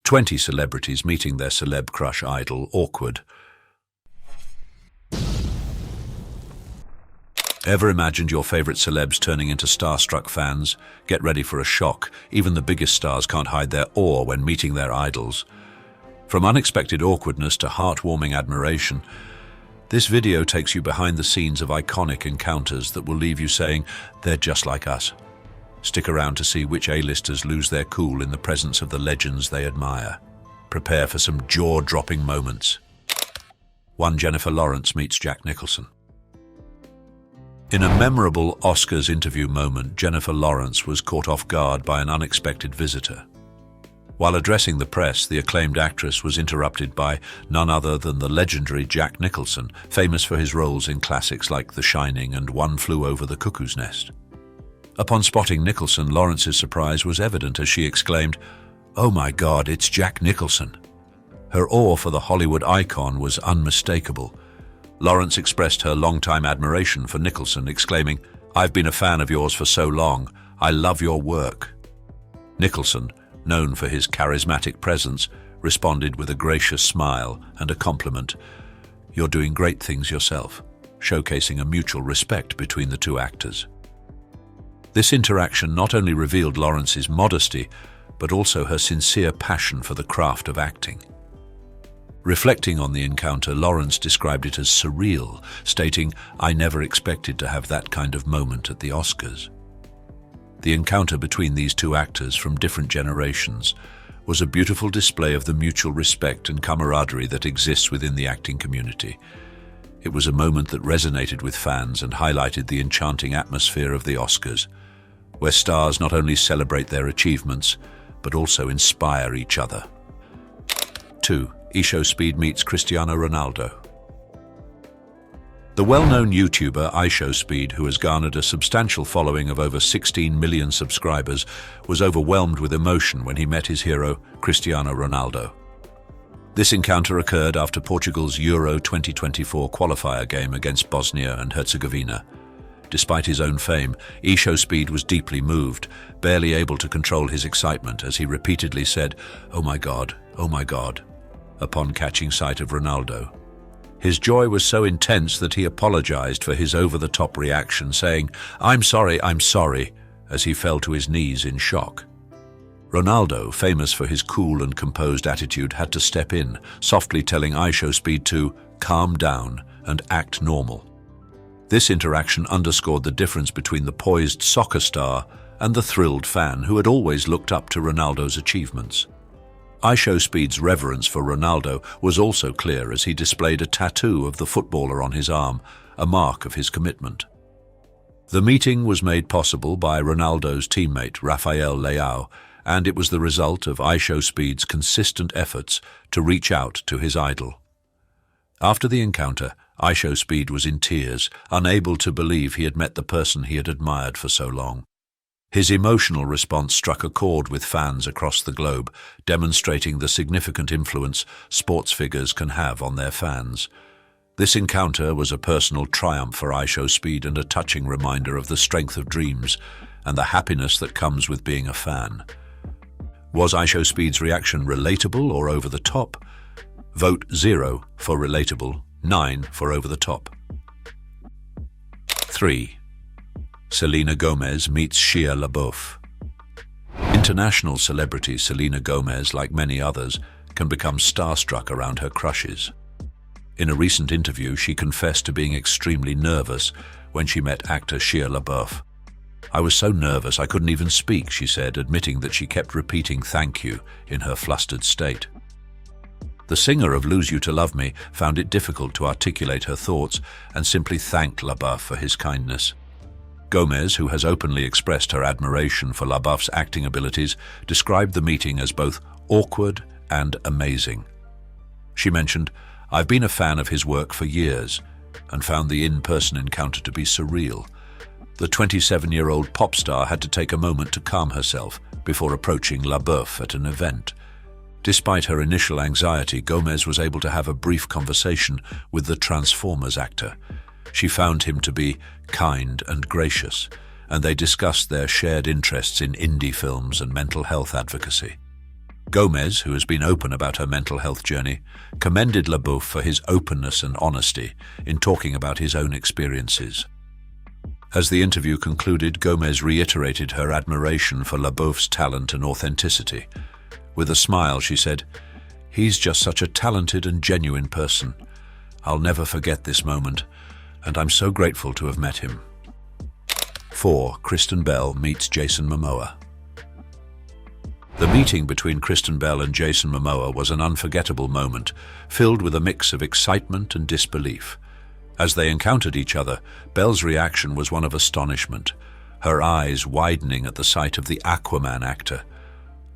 20 celebrities meeting their celeb crush idol, awkward. Ever imagined your favorite celebs turning into starstruck fans? Get ready for a shock. Even the biggest stars can't hide their awe when meeting their idols. From unexpected awkwardness to heartwarming admiration, this video takes you behind the scenes of iconic encounters that will leave you saying, they're just like us. Stick around to see which A-listers lose their cool in the presence of the legends they admire. Prepare for some jaw-dropping moments. 1. Jennifer Lawrence meets Jack Nicholson. In a memorable Oscars interview moment, Jennifer Lawrence was caught off guard by an unexpected visitor. While addressing the press, the acclaimed actress was interrupted by none other than the legendary Jack Nicholson, famous for his roles in classics like The Shining and One Flew Over the Cuckoo's Nest. Upon spotting Nicholson, Lawrence's surprise was evident as she exclaimed, "Oh my God, it's Jack Nicholson." Her awe for the Hollywood icon was unmistakable. Lawrence expressed her longtime admiration for Nicholson, exclaiming, "I've been a fan of yours for so long. I love your work." Nicholson, known for his charismatic presence, responded with a gracious smile and a compliment. "You're doing great things yourself," showcasing a mutual respect between the two actors. This interaction not only revealed Lawrence's modesty, but also her sincere passion for the craft of acting. Reflecting on the encounter, Lawrence described it as surreal, stating, "I never expected to have that kind of moment at the Oscars." The encounter between these two actors from different generations was a beautiful display of the mutual respect and camaraderie that exists within the acting community. It was a moment that resonated with fans and highlighted the enchanting atmosphere of the Oscars, where stars not only celebrate their achievements, but also inspire each other. 2. IShowSpeed meets Cristiano Ronaldo. The well-known YouTuber IShowSpeed, who has garnered a substantial following of over 16 million subscribers, was overwhelmed with emotion when he met his hero, Cristiano Ronaldo. This encounter occurred after Portugal's Euro 2024 qualifier game against Bosnia and Herzegovina. Despite his own fame, IShowSpeed was deeply moved, barely able to control his excitement as he repeatedly said, "Oh my God, oh my God," upon catching sight of Ronaldo. His joy was so intense that he apologized for his over-the-top reaction, saying, I'm sorry," as he fell to his knees in shock. Ronaldo, famous for his cool and composed attitude, had to step in, softly telling IShowSpeed to calm down and act normal. This interaction underscored the difference between the poised soccer star and the thrilled fan who had always looked up to Ronaldo's achievements. IShowSpeed's reverence for Ronaldo was also clear as he displayed a tattoo of the footballer on his arm, a mark of his commitment. The meeting was made possible by Ronaldo's teammate Rafael Leao, and it was the result of IShowSpeed's consistent efforts to reach out to his idol. After the encounter, IShowSpeed was in tears, unable to believe he had met the person he had admired for so long. His emotional response struck a chord with fans across the globe, demonstrating the significant influence sports figures can have on their fans. This encounter was a personal triumph for IShowSpeed and a touching reminder of the strength of dreams and the happiness that comes with being a fan. Was IShowSpeed's reaction relatable or over the top? Vote 0 for relatable, 9 for over the top. 3. Selena Gomez meets Shia LaBeouf. International celebrity Selena Gomez, like many others, can become starstruck around her crushes. In a recent interview, she confessed to being extremely nervous when she met actor Shia LaBeouf. "I was so nervous I couldn't even speak," she said, admitting that she kept repeating "thank you" in her flustered state. The singer of Lose You to Love Me found it difficult to articulate her thoughts and simply thanked LaBeouf for his kindness. Gomez, who has openly expressed her admiration for LaBeouf's acting abilities, described the meeting as both awkward and amazing. She mentioned, "I've been a fan of his work for years and found the in-person encounter to be surreal." The 27-year-old pop star had to take a moment to calm herself before approaching LaBeouf at an event. Despite her initial anxiety, Gomez was able to have a brief conversation with the Transformers actor. She found him to be kind and gracious, and they discussed their shared interests in indie films and mental health advocacy. Gomez, who has been open about her mental health journey, commended LaBeouf for his openness and honesty in talking about his own experiences. As the interview concluded, Gomez reiterated her admiration for LaBeouf's talent and authenticity. With a smile, she said, "He's just such a talented and genuine person. I'll never forget this moment, and I'm so grateful to have met him." 4. Kristen Bell meets Jason Momoa. The meeting between Kristen Bell and Jason Momoa was an unforgettable moment, filled with a mix of excitement and disbelief. As they encountered each other, Bell's reaction was one of astonishment, her eyes widening at the sight of the Aquaman actor.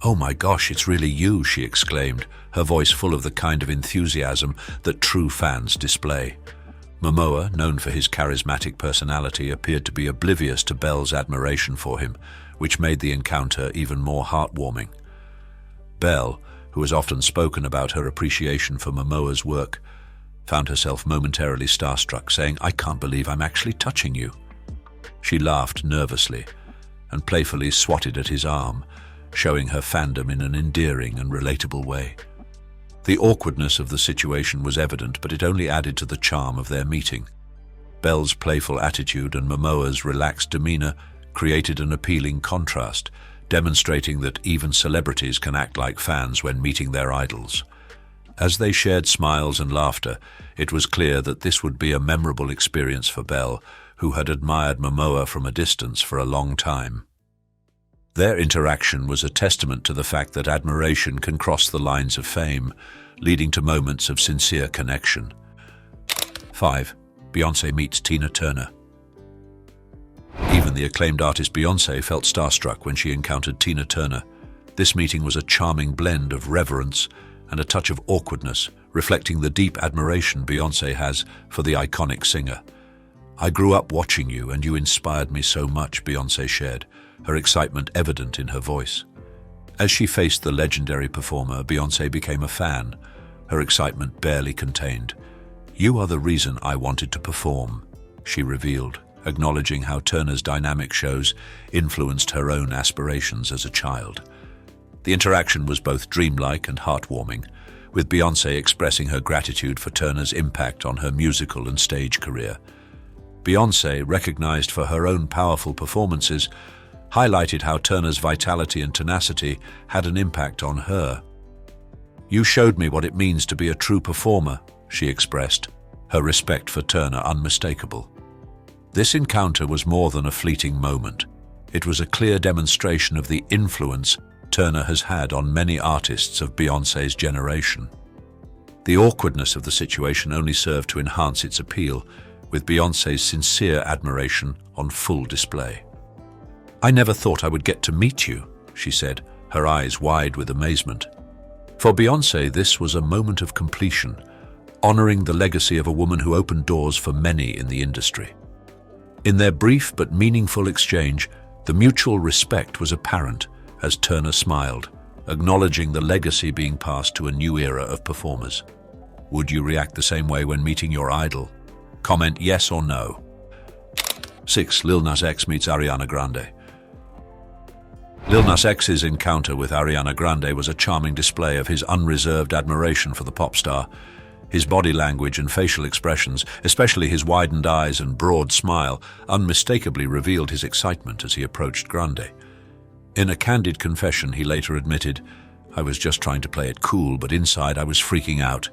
"Oh my gosh, it's really you," she exclaimed, her voice full of the kind of enthusiasm that true fans display. Momoa, known for his charismatic personality, appeared to be oblivious to Bell's admiration for him, which made the encounter even more heartwarming. Bell, who has often spoken about her appreciation for Momoa's work, found herself momentarily starstruck, saying, "I can't believe I'm actually touching you." She laughed nervously and playfully swatted at his arm, showing her fandom in an endearing and relatable way. The awkwardness of the situation was evident, but it only added to the charm of their meeting. Bell's playful attitude and Momoa's relaxed demeanor created an appealing contrast, demonstrating that even celebrities can act like fans when meeting their idols. As they shared smiles and laughter, it was clear that this would be a memorable experience for Bell, who had admired Momoa from a distance for a long time. Their interaction was a testament to the fact that admiration can cross the lines of fame, leading to moments of sincere connection. 5. Beyonce meets Tina Turner. Even the acclaimed artist Beyonce felt starstruck when she encountered Tina Turner. This meeting was a charming blend of reverence and a touch of awkwardness, reflecting the deep admiration Beyonce has for the iconic singer. "I grew up watching you and you inspired me so much," Beyonce shared, her excitement evident in her voice. As she faced the legendary performer, Beyonce became a fan, her excitement barely contained. "You are the reason I wanted to perform," she revealed, acknowledging how Turner's dynamic shows influenced her own aspirations as a child. The interaction was both dreamlike and heartwarming, with Beyonce expressing her gratitude for Turner's impact on her musical and stage career. Beyonce, recognized for her own powerful performances, highlighted how Turner's vitality and tenacity had an impact on her. "You showed me what it means to be a true performer," she expressed, her respect for Turner unmistakable. This encounter was more than a fleeting moment. It was a clear demonstration of the influence Turner has had on many artists of Beyonce's generation. The awkwardness of the situation only served to enhance its appeal, with Beyonce's sincere admiration on full display. "I never thought I would get to meet you," she said, her eyes wide with amazement. For Beyonce, this was a moment of completion, honoring the legacy of a woman who opened doors for many in the industry. In their brief but meaningful exchange, the mutual respect was apparent as Turner smiled, acknowledging the legacy being passed to a new era of performers. Would you react the same way when meeting your idol? Comment yes or no. 6. Lil Nas X meets Ariana Grande. Lil Nas X's encounter with Ariana Grande was a charming display of his unreserved admiration for the pop star. His body language and facial expressions, especially his widened eyes and broad smile, unmistakably revealed his excitement as he approached Grande. In a candid confession, he later admitted, "I was just trying to play it cool, but inside I was freaking out."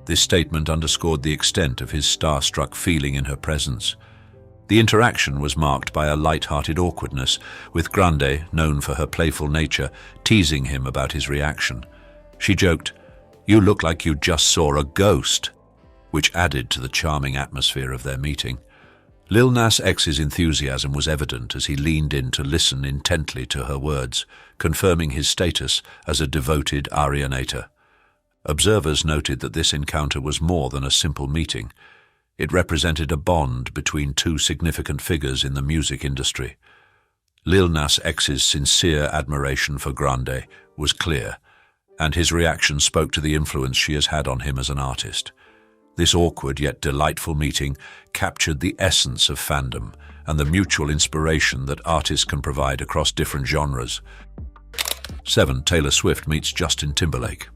This statement underscored the extent of his starstruck feeling in her presence. The interaction was marked by a light-hearted awkwardness, with Grande, known for her playful nature, teasing him about his reaction. She joked, "You look like you just saw a ghost," which added to the charming atmosphere of their meeting. Lil Nas X's enthusiasm was evident as he leaned in to listen intently to her words, confirming his status as a devoted Arianator. Observers noted that this encounter was more than a simple meeting. It represented a bond between two significant figures in the music industry. Lil Nas X's sincere admiration for Grande was clear, and his reaction spoke to the influence she has had on him as an artist. This awkward yet delightful meeting captured the essence of fandom and the mutual inspiration that artists can provide across different genres. 7. Taylor Swift meets Justin Timberlake.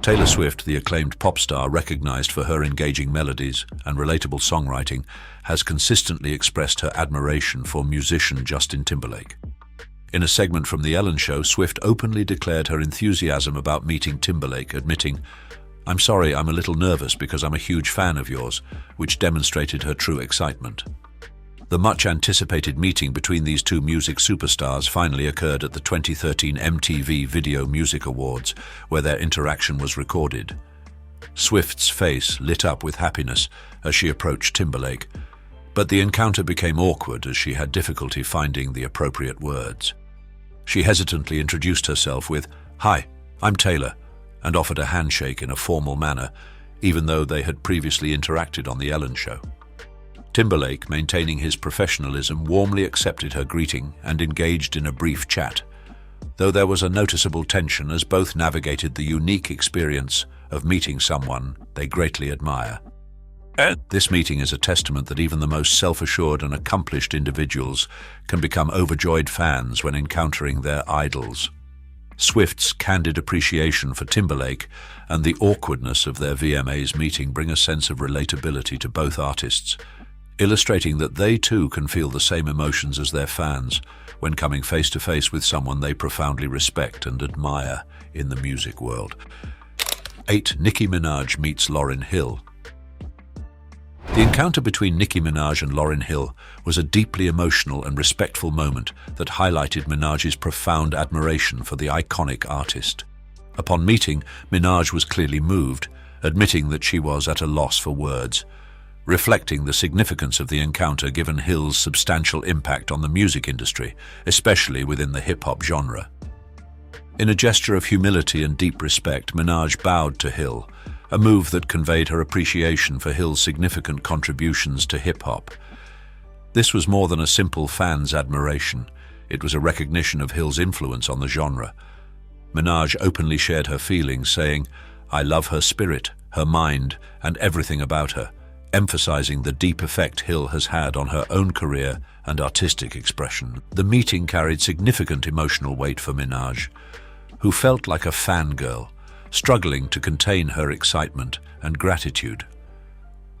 Taylor Swift, the acclaimed pop star recognized for her engaging melodies and relatable songwriting, has consistently expressed her admiration for musician Justin Timberlake. In a segment from The Ellen Show, Swift openly declared her enthusiasm about meeting Timberlake, admitting, "I'm sorry, I'm a little nervous because I'm a huge fan of yours," which demonstrated her true excitement. The much-anticipated meeting between these two music superstars finally occurred at the 2013 MTV Video Music Awards, where their interaction was recorded. Swift's face lit up with happiness as she approached Timberlake, but the encounter became awkward as she had difficulty finding the appropriate words. She hesitantly introduced herself with, "Hi, I'm Taylor," and offered a handshake in a formal manner, even though they had previously interacted on The Ellen Show. Timberlake, maintaining his professionalism, warmly accepted her greeting and engaged in a brief chat, though there was a noticeable tension as both navigated the unique experience of meeting someone they greatly admire. This meeting is a testament that even the most self-assured and accomplished individuals can become overjoyed fans when encountering their idols. Swift's candid appreciation for Timberlake and the awkwardness of their VMAs meeting bring a sense of relatability to both artists, illustrating that they too can feel the same emotions as their fans when coming face-to-face with someone they profoundly respect and admire in the music world. 8. Nicki Minaj meets Lauryn Hill. The encounter between Nicki Minaj and Lauryn Hill was a deeply emotional and respectful moment that highlighted Minaj's profound admiration for the iconic artist. Upon meeting, Minaj was clearly moved, admitting that she was at a loss for words, reflecting the significance of the encounter given Hill's substantial impact on the music industry, especially within the hip-hop genre. In a gesture of humility and deep respect, Minaj bowed to Hill, a move that conveyed her appreciation for Hill's significant contributions to hip-hop. This was more than a simple fan's admiration. It was a recognition of Hill's influence on the genre. Minaj openly shared her feelings, saying, "I love her spirit, her mind, and everything about her," emphasizing the deep effect Hill has had on her own career and artistic expression. The meeting carried significant emotional weight for Minaj, who felt like a fangirl, struggling to contain her excitement and gratitude.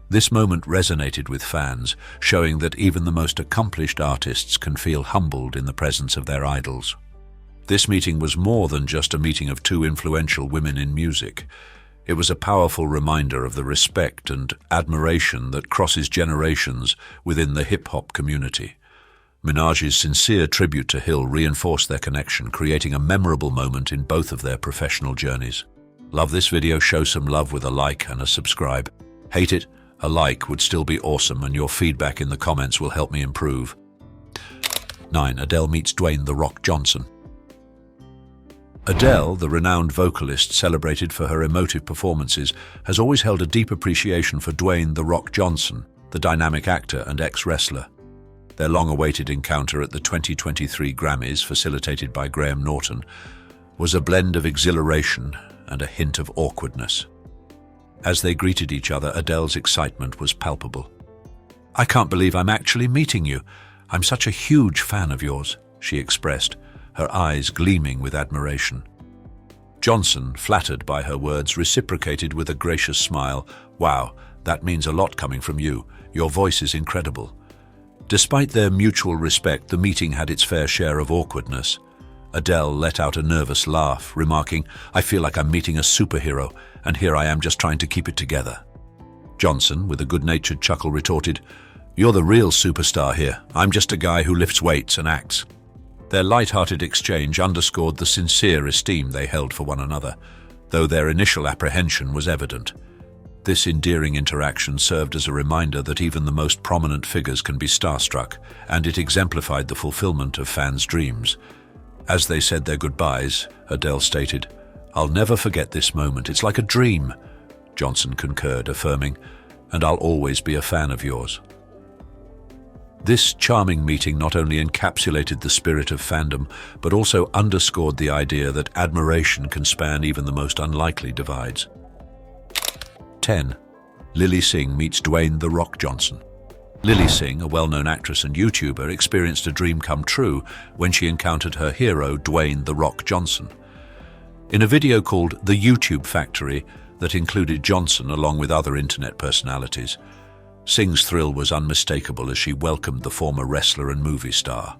This moment resonated with fans, showing that even the most accomplished artists can feel humbled in the presence of their idols. This meeting was more than just a meeting of two influential women in music. It was a powerful reminder of the respect and admiration that crosses generations within the hip-hop community. Minaj's sincere tribute to Hill reinforced their connection, creating a memorable moment in both of their professional journeys. Love this video? Show some love with a like and a subscribe. Hate it? A like would still be awesome, and your feedback in the comments will help me improve. 9. Adele meets Dwayne "The Rock" Johnson. Adele, the renowned vocalist celebrated for her emotive performances, has always held a deep appreciation for Dwayne "The Rock" Johnson, the dynamic actor and ex-wrestler. Their long-awaited encounter at the 2023 Grammys, facilitated by Graham Norton, was a blend of exhilaration and a hint of awkwardness. As they greeted each other, Adele's excitement was palpable. "I can't believe I'm actually meeting you. I'm such a huge fan of yours," she expressed, her eyes gleaming with admiration. Johnson, flattered by her words, reciprocated with a gracious smile. "Wow, that means a lot coming from you. Your voice is incredible." Despite their mutual respect, the meeting had its fair share of awkwardness. Adele let out a nervous laugh, remarking, "I feel like I'm meeting a superhero, and here I am just trying to keep it together." Johnson, with a good-natured chuckle, retorted, "You're the real superstar here. I'm just a guy who lifts weights and acts." Their light-hearted exchange underscored the sincere esteem they held for one another, though their initial apprehension was evident. This endearing interaction served as a reminder that even the most prominent figures can be starstruck, and it exemplified the fulfillment of fans' dreams. As they said their goodbyes, Adele stated, "I'll never forget this moment. It's like a dream." Johnson concurred, affirming, "And I'll always be a fan of yours." This charming meeting not only encapsulated the spirit of fandom, but also underscored the idea that admiration can span even the most unlikely divides. 10. Singh meets Dwayne "The Rock" Johnson. Lily Singh, a well-known actress and YouTuber, experienced a dream come true when she encountered her hero, Dwayne "The Rock" Johnson. In a video called The YouTube Factory that included Johnson along with other internet personalities, Singh's thrill was unmistakable as she welcomed the former wrestler and movie star.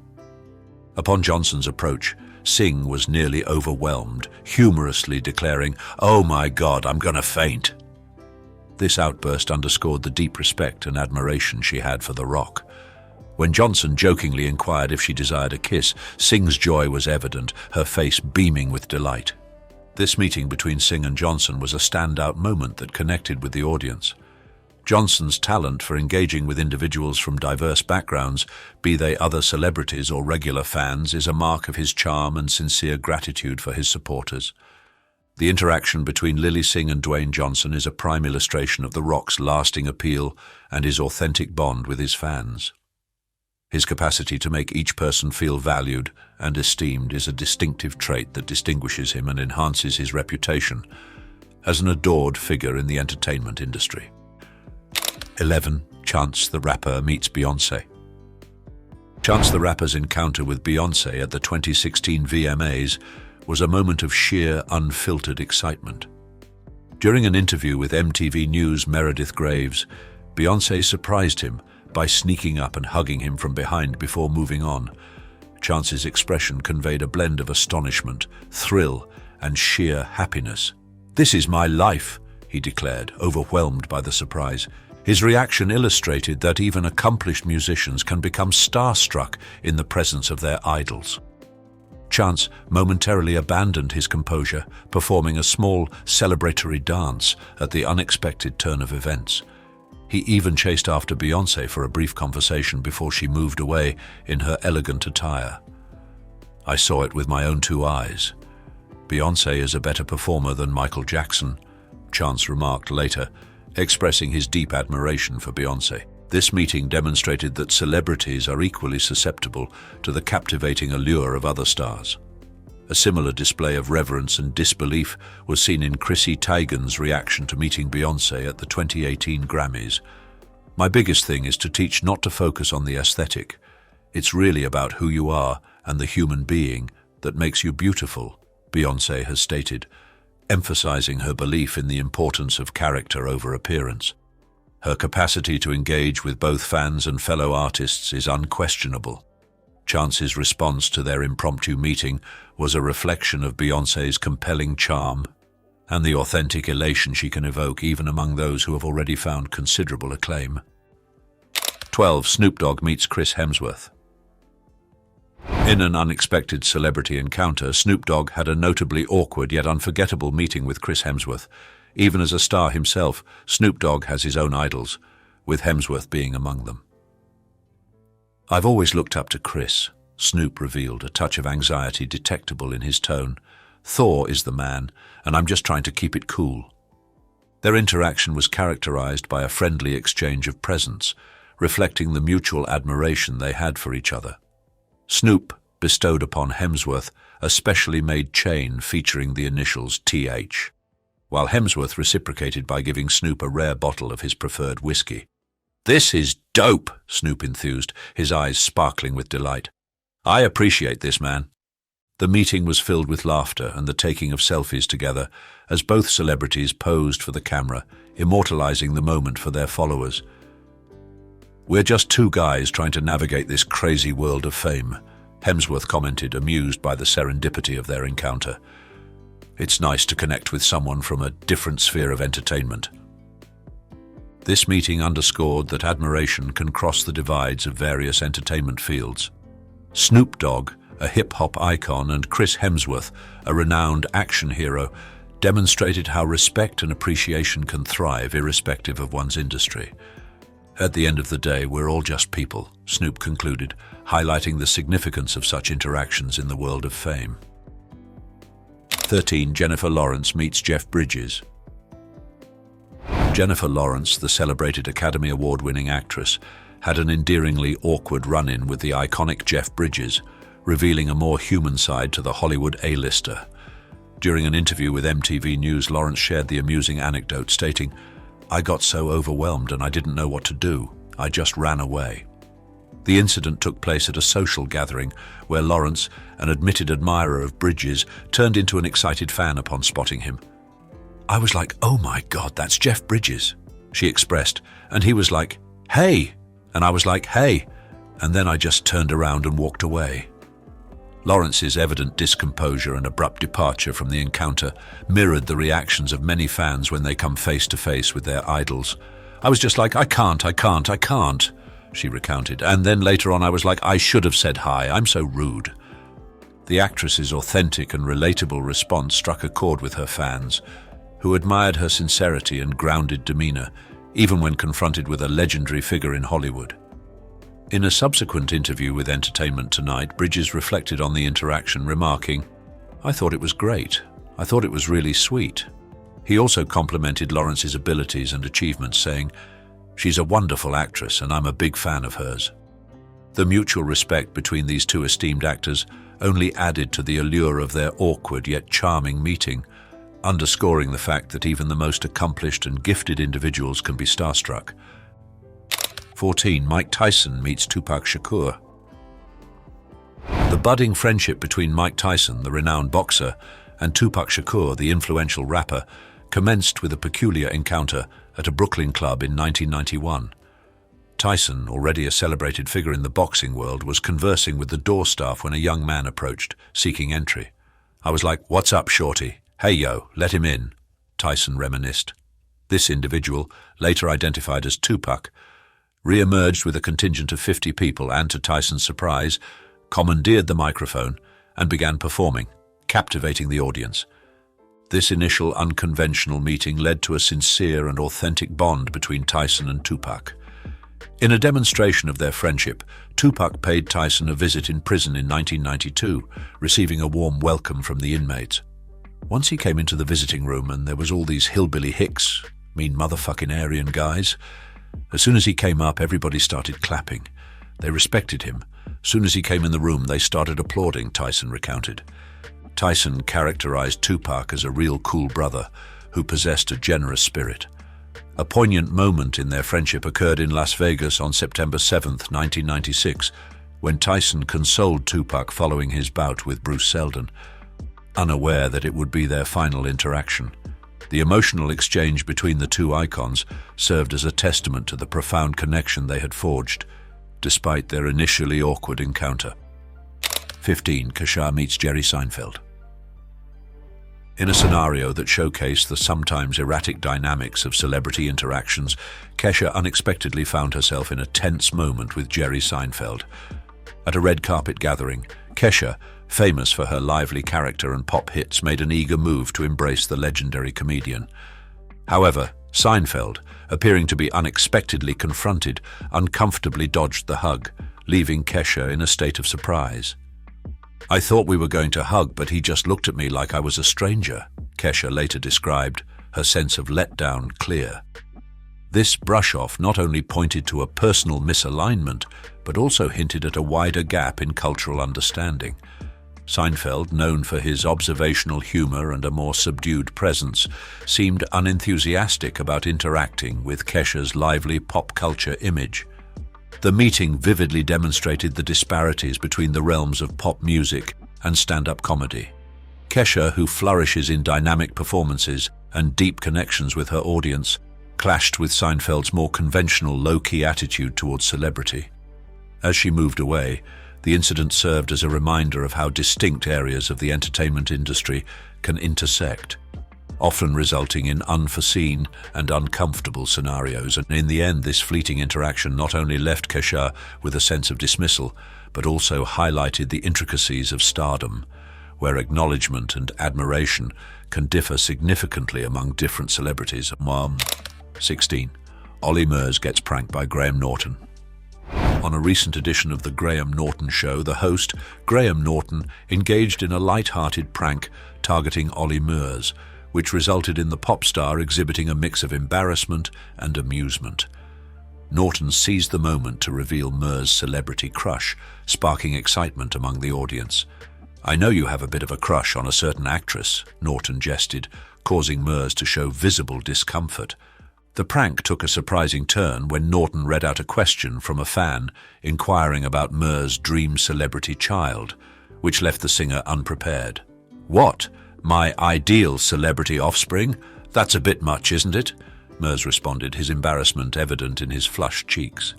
Upon Johnson's approach, Singh was nearly overwhelmed, humorously declaring, "Oh my God, I'm gonna faint." This outburst underscored the deep respect and admiration she had for The Rock. When Johnson jokingly inquired if she desired a kiss, Singh's joy was evident, her face beaming with delight. This meeting between Singh and Johnson was a standout moment that connected with the audience. Johnson's talent for engaging with individuals from diverse backgrounds, be they other celebrities or regular fans, is a mark of his charm and sincere gratitude for his supporters. The interaction between Lily Singh and Dwayne Johnson is a prime illustration of The Rock's lasting appeal and his authentic bond with his fans. His capacity to make each person feel valued and esteemed is a distinctive trait that distinguishes him and enhances his reputation as an adored figure in the entertainment industry. 11. Chance the Rapper meets Beyonce. Chance the Rapper's encounter with Beyonce at the 2016 VMAs was a moment of sheer, unfiltered excitement. During an interview with MTV News' Meredith Graves, Beyonce surprised him by sneaking up and hugging him from behind before moving on. Chance's expression conveyed a blend of astonishment, thrill, and sheer happiness. "This is my life," he declared, overwhelmed by the surprise. His reaction illustrated that even accomplished musicians can become starstruck in the presence of their idols. Chance momentarily abandoned his composure, performing a small celebratory dance at the unexpected turn of events. He even chased after Beyonce for a brief conversation before she moved away in her elegant attire. "I saw it with my own two eyes. Beyonce is a better performer than Michael Jackson," Chance remarked later, expressing his deep admiration for Beyonce. This meeting demonstrated that celebrities are equally susceptible to the captivating allure of other stars. A similar display of reverence and disbelief was seen in Chrissy Teigen's reaction to meeting Beyonce at the 2018 Grammys. "My biggest thing is to teach not to focus on the aesthetic. It's really about who you are and the human being that makes you beautiful," Beyonce has stated, emphasizing her belief in the importance of character over appearance. Her capacity to engage with both fans and fellow artists is unquestionable. Chance's response to their impromptu meeting was a reflection of Beyonce's compelling charm and the authentic elation she can evoke even among those who have already found considerable acclaim. 12. Snoop Dogg meets Chris Hemsworth. In an unexpected celebrity encounter, Snoop Dogg had a notably awkward yet unforgettable meeting with Chris Hemsworth. Even as a star himself, Snoop Dogg has his own idols, with Hemsworth being among them. "I've always looked up to Chris," Snoop revealed, a touch of anxiety detectable in his tone. "Thor is the man, and I'm just trying to keep it cool." Their interaction was characterized by a friendly exchange of presents, reflecting the mutual admiration they had for each other. Snoop bestowed upon Hemsworth a specially made chain featuring the initials TH, while Hemsworth reciprocated by giving Snoop a rare bottle of his preferred whiskey. "This is dope," Snoop enthused, his eyes sparkling with delight. "I appreciate this, man." The meeting was filled with laughter and the taking of selfies together as both celebrities posed for the camera, immortalizing the moment for their followers. "We're just two guys trying to navigate this crazy world of fame," Hemsworth commented, amused by the serendipity of their encounter. "It's nice to connect with someone from a different sphere of entertainment." This meeting underscored that admiration can cross the divides of various entertainment fields. Snoop Dogg, a hip-hop icon, and Chris Hemsworth, a renowned action hero, demonstrated how respect and appreciation can thrive irrespective of one's industry. "At the end of the day, we're all just people," Snoop concluded, highlighting the significance of such interactions in the world of fame. 13. Jennifer Lawrence meets Jeff Bridges. Jennifer Lawrence, the celebrated Academy Award-winning actress, had an endearingly awkward run-in with the iconic Jeff Bridges, revealing a more human side to the Hollywood A-lister. During an interview with MTV News, Lawrence shared the amusing anecdote, stating, "I got so overwhelmed and I didn't know what to do. I just ran away. The incident took place at a social gathering where Lawrence, an admitted admirer of Bridges, turned into an excited fan upon spotting him. I was like, "Oh my God, that's Jeff Bridges," she expressed, and he was like, "Hey," and I was like, "Hey," and then I just turned around and walked away. Lawrence's evident discomposure and abrupt departure from the encounter mirrored the reactions of many fans when they come face to face with their idols. I was just like, I can't, she recounted. And then later on I was like, I should have said hi, I'm so rude. The actress's authentic and relatable response struck a chord with her fans, who admired her sincerity and grounded demeanor, even when confronted with a legendary figure in Hollywood. In a subsequent interview with Entertainment Tonight, Bridges reflected on the interaction, remarking, "I thought it was great. I thought it was really sweet." He also complimented Lawrence's abilities and achievements, saying, "She's a wonderful actress and I'm a big fan of hers." The mutual respect between these two esteemed actors only added to the allure of their awkward yet charming meeting, underscoring the fact that even the most accomplished and gifted individuals can be starstruck. 14. Mike Tyson meets Tupac Shakur. The budding friendship between Mike Tyson, the renowned boxer, and Tupac Shakur, the influential rapper, commenced with a peculiar encounter at a Brooklyn club in 1991. Tyson, already a celebrated figure in the boxing world, was conversing with the door staff when a young man approached, seeking entry. I was like, "What's up, shorty? Hey, yo, let him in," Tyson reminisced. This individual, later identified as Tupac, re-emerged with a contingent of 50 people and, to Tyson's surprise, commandeered the microphone and began performing, captivating the audience. This initial unconventional meeting led to a sincere and authentic bond between Tyson and Tupac. In a demonstration of their friendship, Tupac paid Tyson a visit in prison in 1992, receiving a warm welcome from the inmates. Once he came into the visiting room and there was all these hillbilly hicks, mean motherfucking Aryan guys. As soon as he came up, everybody started clapping. They respected him. As soon as he came in the room, they started applauding, Tyson recounted. Tyson characterized Tupac as a real cool brother who possessed a generous spirit. A poignant moment in their friendship occurred in Las Vegas on September 7, 1996, when Tyson consoled Tupac following his bout with Bruce Seldon, unaware that it would be their final interaction. The emotional exchange between the two icons served as a testament to the profound connection they had forged, despite their initially awkward encounter. 15. Kesha meets Jerry Seinfeld. In a scenario that showcased the sometimes erratic dynamics of celebrity interactions, Kesha unexpectedly found herself in a tense moment with Jerry Seinfeld. At a red carpet gathering, Kesha, famous for her lively character and pop hits, made an eager move to embrace the legendary comedian. However, Seinfeld, appearing to be unexpectedly confronted, uncomfortably dodged the hug, leaving Kesha in a state of surprise. "I thought we were going to hug, but he just looked at me like I was a stranger," Kesha later described, her sense of letdown clear. This brush-off not only pointed to a personal misalignment, but also hinted at a wider gap in cultural understanding. Seinfeld, known for his observational humor and a more subdued presence, seemed unenthusiastic about interacting with Kesha's lively pop culture image. The meeting vividly demonstrated the disparities between the realms of pop music and stand-up comedy. Kesha, who flourishes in dynamic performances and deep connections with her audience, clashed with Seinfeld's more conventional low-key attitude towards celebrity. As she moved away, the incident served as a reminder of how distinct areas of the entertainment industry can intersect, often resulting in unforeseen and uncomfortable scenarios. And in the end, this fleeting interaction not only left Kesha with a sense of dismissal, but also highlighted the intricacies of stardom, where acknowledgement and admiration can differ significantly among different celebrities. 16. Ollie Murs gets pranked by Graham Norton. On a recent edition of The Graham Norton Show, the host, Graham Norton, engaged in a light-hearted prank targeting Ollie Murs, which resulted in the pop star exhibiting a mix of embarrassment and amusement. Norton seized the moment to reveal Murs' celebrity crush, sparking excitement among the audience. "I know you have a bit of a crush on a certain actress," Norton jested, causing Murs to show visible discomfort. The prank took a surprising turn when Norton read out a question from a fan inquiring about Murs' dream celebrity child, which left the singer unprepared. "What? My ideal celebrity offspring? That's a bit much, isn't it?" Murs responded, his embarrassment evident in his flushed cheeks.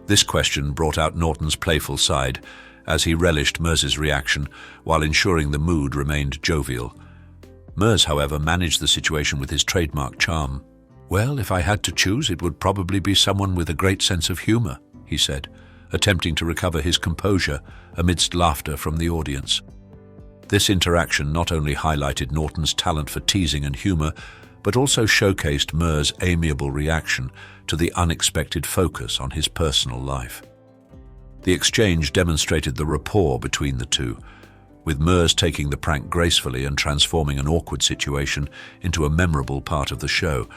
This question brought out Norton's playful side, as he relished Murs' reaction while ensuring the mood remained jovial. Murs, however, managed the situation with his trademark charm. "Well, if I had to choose, it would probably be someone with a great sense of humor," he said, attempting to recover his composure amidst laughter from the audience. This interaction not only highlighted Norton's talent for teasing and humor, but also showcased Murs' amiable reaction to the unexpected focus on his personal life. The exchange demonstrated the rapport between the two, with Murs taking the prank gracefully and transforming an awkward situation into a memorable part of the show.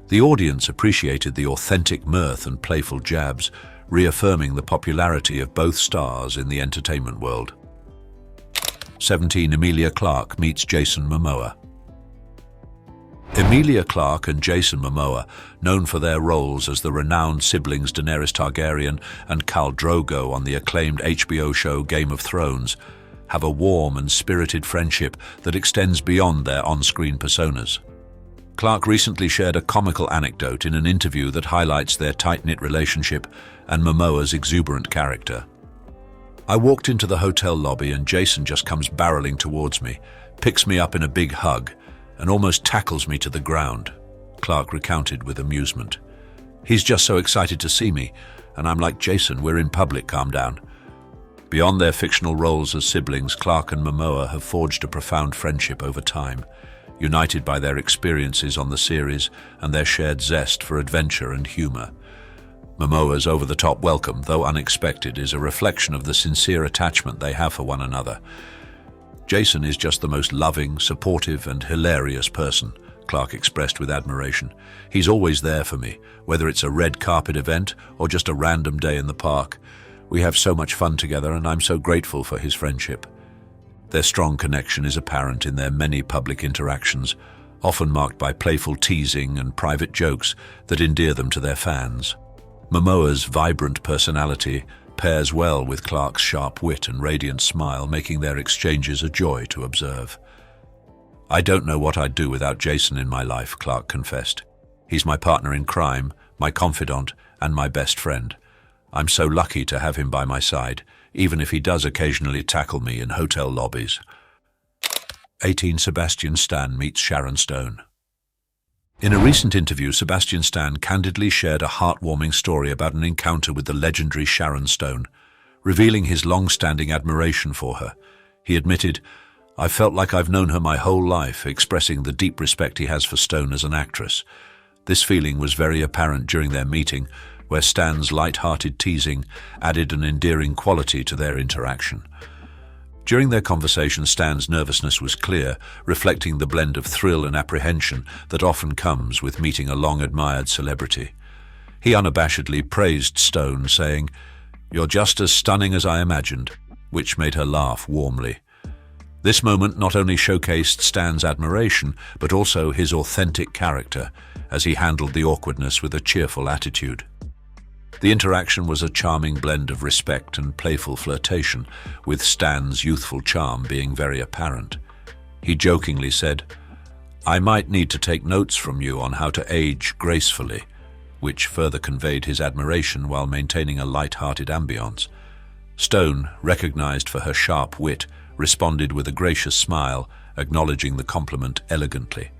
The audience appreciated the authentic mirth and playful jabs, reaffirming the popularity of both stars in the entertainment world. 17. Emilia Clarke meets Jason Momoa. Emilia Clarke and Jason Momoa, known for their roles as the renowned siblings Daenerys Targaryen and Khal Drogo on the acclaimed HBO show Game of Thrones, have a warm and spirited friendship that extends beyond their on-screen personas. Clarke recently shared a comical anecdote in an interview that highlights their tight-knit relationship and Momoa's exuberant character. "I walked into the hotel lobby and Jason just comes barreling towards me, picks me up in a big hug, and almost tackles me to the ground," Clarke recounted with amusement. "He's just so excited to see me, and I'm like, Jason, we're in public, calm down." Beyond their fictional roles as siblings, Clarke and Momoa have forged a profound friendship over time, united by their experiences on the series and their shared zest for adventure and humor. Momoa's over-the-top welcome, though unexpected, is a reflection of the sincere attachment they have for one another. "Jason is just the most loving, supportive, and hilarious person," Clarke expressed with admiration. "He's always there for me, whether it's a red carpet event or just a random day in the park. We have so much fun together, and I'm so grateful for his friendship." Their strong connection is apparent in their many public interactions, often marked by playful teasing and private jokes that endear them to their fans. Momoa's vibrant personality pairs well with Clarke's sharp wit and radiant smile, making their exchanges a joy to observe. "I don't know what I'd do without Jason in my life," Clarke confessed. "He's my partner in crime, my confidant, and my best friend. I'm so lucky to have him by my side, even if he does occasionally tackle me in hotel lobbies." 18. Sebastian Stan meets Sharon Stone. In a recent interview, Sebastian Stan candidly shared a heartwarming story about an encounter with the legendary Sharon Stone, revealing his long-standing admiration for her. He admitted, "I felt like I've known her my whole life," expressing the deep respect he has for Stone as an actress. This feeling was very apparent during their meeting, where Stan's light-hearted teasing added an endearing quality to their interaction. During their conversation, Stan's nervousness was clear, reflecting the blend of thrill and apprehension that often comes with meeting a long-admired celebrity. He unabashedly praised Stone, saying, "You're just as stunning as I imagined," which made her laugh warmly. This moment not only showcased Stan's admiration, but also his authentic character, as he handled the awkwardness with a cheerful attitude. The interaction was a charming blend of respect and playful flirtation, with Stan's youthful charm being very apparent. He jokingly said, "I might need to take notes from you on how to age gracefully," which further conveyed his admiration while maintaining a light-hearted ambiance. Stone, recognized for her sharp wit, responded with a gracious smile, acknowledging the compliment elegantly.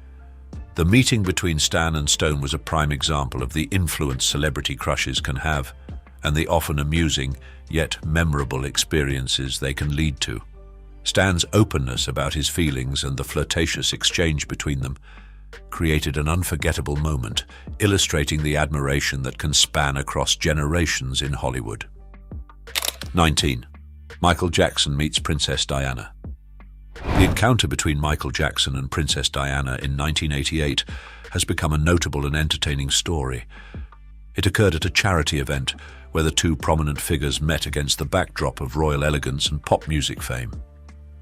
The meeting between Stan and Stone was a prime example of the influence celebrity crushes can have, and the often amusing, yet memorable experiences they can lead to. Stan's openness about his feelings and the flirtatious exchange between them created an unforgettable moment, illustrating the admiration that can span across generations in Hollywood. 19. Michael Jackson meets Princess Diana. The encounter between Michael Jackson and Princess Diana in 1988 has become a notable and entertaining story. It occurred at a charity event where the two prominent figures met against the backdrop of royal elegance and pop music fame.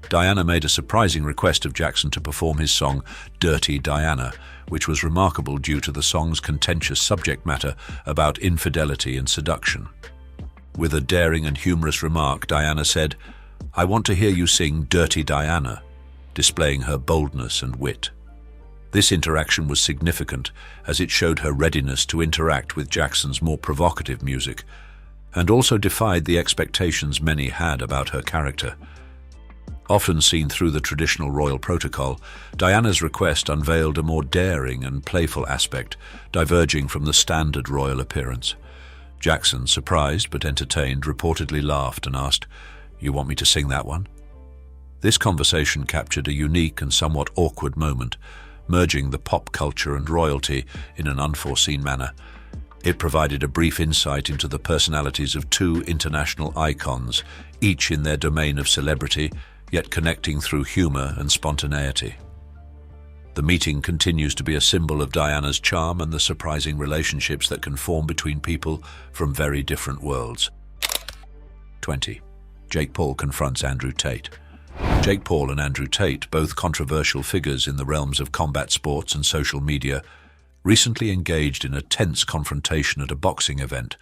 Diana made a surprising request of Jackson to perform his song Dirty Diana, which was remarkable due to the song's contentious subject matter about infidelity and seduction. With a daring and humorous remark, Diana said, "I want to hear you sing Dirty Diana," displaying her boldness and wit. This interaction was significant as it showed her readiness to interact with Jackson's more provocative music, and also defied the expectations many had about her character. Often seen through the traditional royal protocol, Diana's request unveiled a more daring and playful aspect, diverging from the standard royal appearance. Jackson, surprised but entertained, reportedly laughed and asked, "You want me to sing that one?" This conversation captured a unique and somewhat awkward moment, merging the pop culture and royalty in an unforeseen manner. It provided a brief insight into the personalities of two international icons, each in their domain of celebrity, yet connecting through humor and spontaneity. The meeting continues to be a symbol of Diana's charm and the surprising relationships that can form between people from very different worlds. 20. Jake Paul confronts Andrew Tate. Jake Paul and Andrew Tate, both controversial figures in the realms of combat sports and social media, recently engaged in a tense confrontation at a boxing event,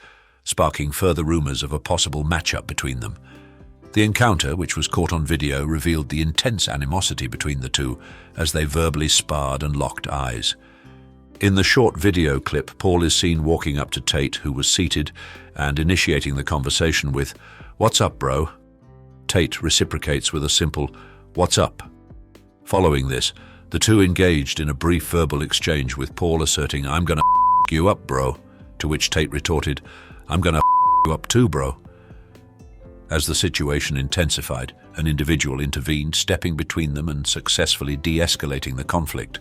sparking further rumors of a possible matchup between them. The encounter, which was caught on video, revealed the intense animosity between the two as they verbally sparred and locked eyes. In the short video clip, Paul is seen walking up to Tate, who was seated, and initiating the conversation with, "What's up, bro?" Tate reciprocates with a simple, "What's up?" Following this, the two engaged in a brief verbal exchange, with Paul asserting, "I'm gonna f*** you up, bro," to which Tate retorted, "I'm gonna f*** you up too, bro." As the situation intensified, an individual intervened, stepping between them and successfully de-escalating the conflict.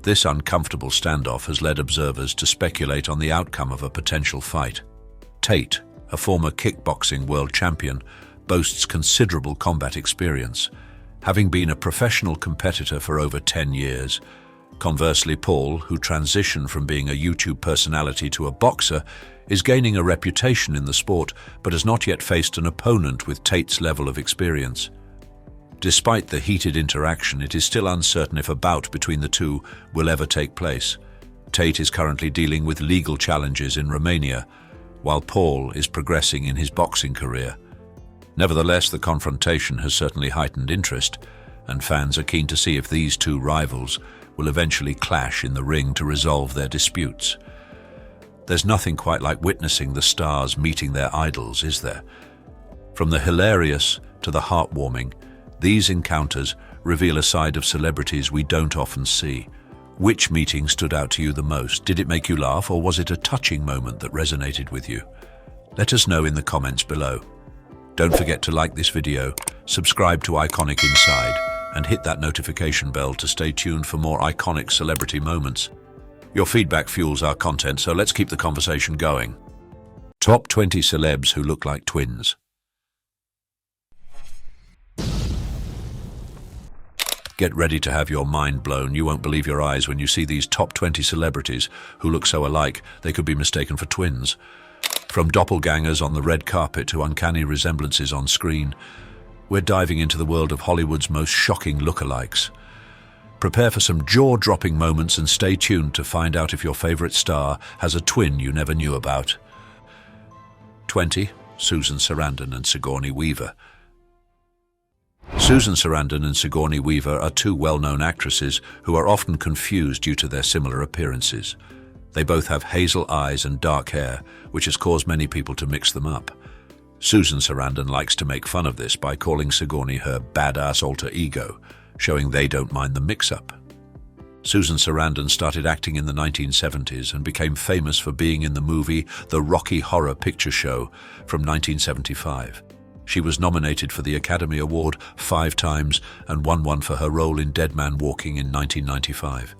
This uncomfortable standoff has led observers to speculate on the outcome of a potential fight. Tate, a former kickboxing world champion, boasts considerable combat experience, having been a professional competitor for over 10 years. Conversely, Paul, who transitioned from being a YouTube personality to a boxer, is gaining a reputation in the sport but has not yet faced an opponent with Tate's level of experience. Despite the heated interaction, it is still uncertain if a bout between the two will ever take place. Tate is currently dealing with legal challenges in Romania, while Paul is progressing in his boxing career. Nevertheless, the confrontation has certainly heightened interest, and fans are keen to see if these two rivals will eventually clash in the ring to resolve their disputes. There's nothing quite like witnessing the stars meeting their idols, is there? From the hilarious to the heartwarming, these encounters reveal a side of celebrities we don't often see. Which meeting stood out to you the most? Did it make you laugh, or was it a touching moment that resonated with you? Let us know in the comments below. Don't forget to like this video, subscribe to Iconic Inside, and hit that notification bell to stay tuned for more iconic celebrity moments. Your feedback fuels our content, so let's keep the conversation going. Top 20 celebs who look like twins. Get ready to have your mind blown. You won't believe your eyes when you see these top 20 celebrities who look so alike they could be mistaken for twins. From doppelgangers on the red carpet to uncanny resemblances on screen, we're diving into the world of Hollywood's most shocking lookalikes. Prepare for some jaw-dropping moments and stay tuned to find out if your favorite star has a twin you never knew about. 20. Susan Sarandon and Sigourney Weaver. Susan Sarandon and Sigourney Weaver are two well-known actresses who are often confused due to their similar appearances. They both have hazel eyes and dark hair, which has caused many people to mix them up. Susan Sarandon likes to make fun of this by calling Sigourney her badass alter ego, showing they don't mind the mix-up. Susan Sarandon started acting in the 1970s and became famous for being in the movie The Rocky Horror Picture Show from 1975. She was nominated for the Academy Award 5 times and won one for her role in Dead Man Walking in 1995.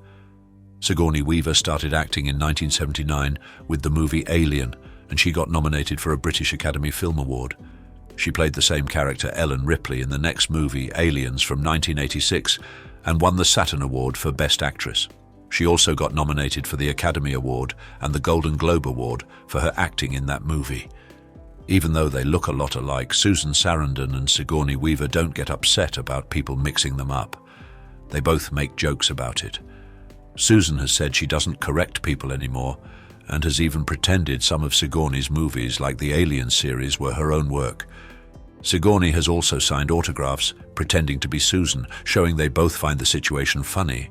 Sigourney Weaver started acting in 1979 with the movie Alien, and she got nominated for a British Academy Film Award. She played the same character, Ellen Ripley, in the next movie, Aliens, from 1986, and won the Saturn Award for Best Actress. She also got nominated for the Academy Award and the Golden Globe Award for her acting in that movie. Even though they look a lot alike, Susan Sarandon and Sigourney Weaver don't get upset about people mixing them up. They both make jokes about it. Susan has said she doesn't correct people anymore, and has even pretended some of Sigourney's movies, like the Alien series, were her own work. Sigourney has also signed autographs, pretending to be Susan, showing they both find the situation funny.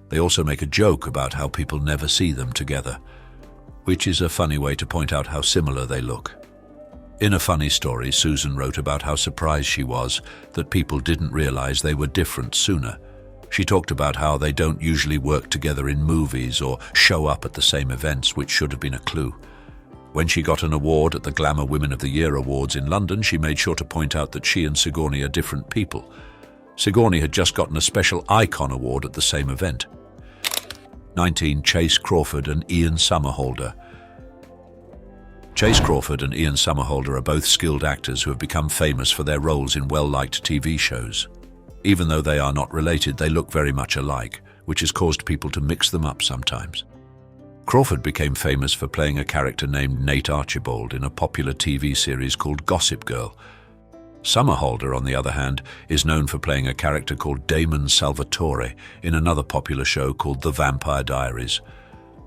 They also make a joke about how people never see them together, which is a funny way to point out how similar they look. In a funny story, Susan wrote about how surprised she was that people didn't realize they were different sooner. She talked about how they don't usually work together in movies or show up at the same events, which should have been a clue. When she got an award at the Glamour Women of the Year Awards in London, she made sure to point out that she and Sigourney are different people. Sigourney had just gotten a special Icon Award at the same event. 19. Chase Crawford and Ian Somerhalder. Chase Crawford and Ian Somerhalder are both skilled actors who have become famous for their roles in well-liked TV shows. Even though they are not related, they look very much alike, which has caused people to mix them up sometimes. Crawford became famous for playing a character named Nate Archibald in a popular TV series called Gossip Girl. Somerhalder, on the other hand, is known for playing a character called Damon Salvatore in another popular show called The Vampire Diaries.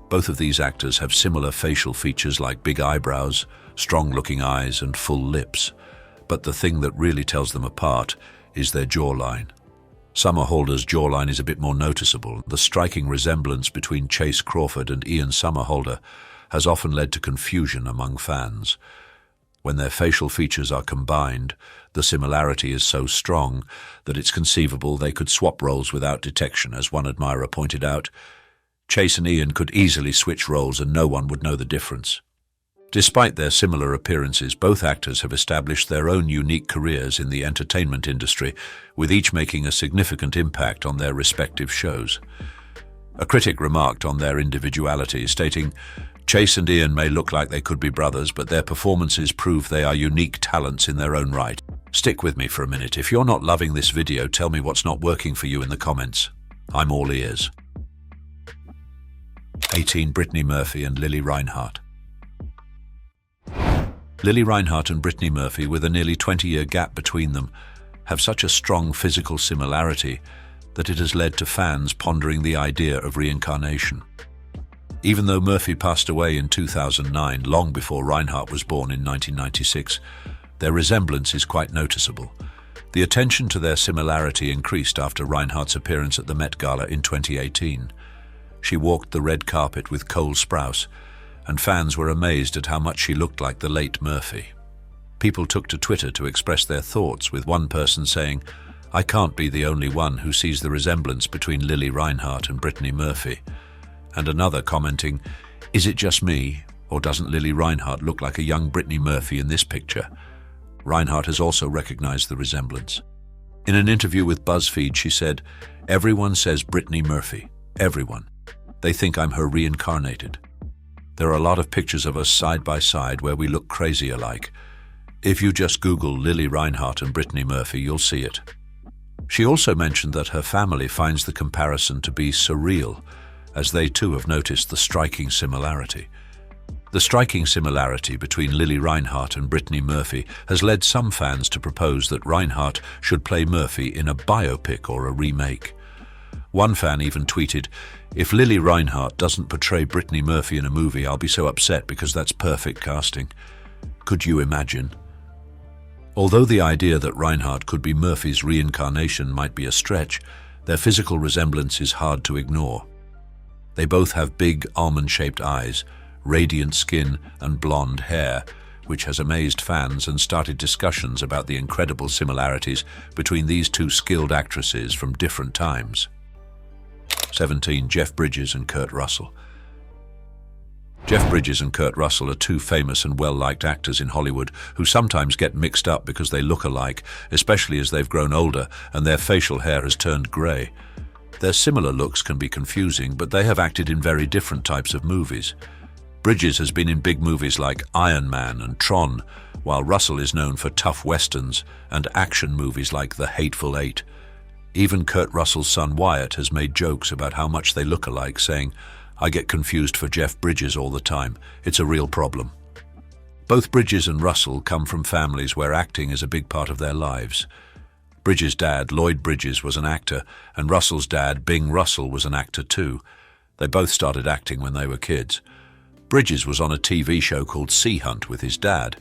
Both of these actors have similar facial features like big eyebrows, strong-looking eyes, and full lips. But the thing that really tells them apart is their jawline. Somerhalder's jawline is a bit more noticeable. The striking resemblance between Chase Crawford and Ian Somerhalder has often led to confusion among fans. When their facial features are combined, the similarity is so strong that it's conceivable they could swap roles without detection, as one admirer pointed out. Chase and Ian could easily switch roles and no one would know the difference. Despite their similar appearances, both actors have established their own unique careers in the entertainment industry, with each making a significant impact on their respective shows. A critic remarked on their individuality, stating, "Chase and Ian may look like they could be brothers, but their performances prove they are unique talents in their own right." Stick with me for a minute. If you're not loving this video, tell me what's not working for you in the comments. I'm all ears. 18. Brittany Murphy and Lili Reinhart. Lili Reinhart and Brittany Murphy, with a nearly 20-year gap between them, have such a strong physical similarity that it has led to fans pondering the idea of reincarnation. Even though Murphy passed away in 2009, long before Reinhart was born in 1996, their resemblance is quite noticeable. The attention to their similarity increased after Reinhart's appearance at the Met Gala in 2018. She walked the red carpet with Cole Sprouse, and fans were amazed at how much she looked like the late Murphy. People took to Twitter to express their thoughts, with one person saying, "I can't be the only one who sees the resemblance between Lili Reinhart and Brittany Murphy," and another commenting, "Is it just me, or doesn't Lili Reinhart look like a young Brittany Murphy in this picture?" Reinhart has also recognized the resemblance. In an interview with BuzzFeed, she said, "Everyone says Brittany Murphy. Everyone. They think I'm her reincarnated. There are a lot of pictures of us side by side where we look crazy alike. If you just Google Lili Reinhart and Brittany Murphy, you'll see it." She also mentioned that her family finds the comparison to be surreal, as they too have noticed the striking similarity. The striking similarity between Lili Reinhart and Brittany Murphy has led some fans to propose that Reinhart should play Murphy in a biopic or a remake. One fan even tweeted, "If Lili Reinhart doesn't portray Brittany Murphy in a movie, I'll be so upset because that's perfect casting." Could you imagine? Although the idea that Reinhart could be Murphy's reincarnation might be a stretch, their physical resemblance is hard to ignore. They both have big, almond-shaped eyes, radiant skin, and blonde hair, which has amazed fans and started discussions about the incredible similarities between these two skilled actresses from different times. 17. Jeff Bridges and Kurt Russell. Jeff Bridges and Kurt Russell are two famous and well-liked actors in Hollywood who sometimes get mixed up because they look alike, especially as they've grown older and their facial hair has turned grey. Their similar looks can be confusing, but they have acted in very different types of movies. Bridges has been in big movies like Iron Man and Tron, while Russell is known for tough westerns and action movies like The Hateful Eight. Even Kurt Russell's son Wyatt has made jokes about how much they look alike, saying, "I get confused for Jeff Bridges all the time. It's a real problem." Both Bridges and Russell come from families where acting is a big part of their lives. Bridges' dad, Lloyd Bridges, was an actor, and Russell's dad, Bing Russell, was an actor too. They both started acting when they were kids. Bridges was on a TV show called Sea Hunt with his dad,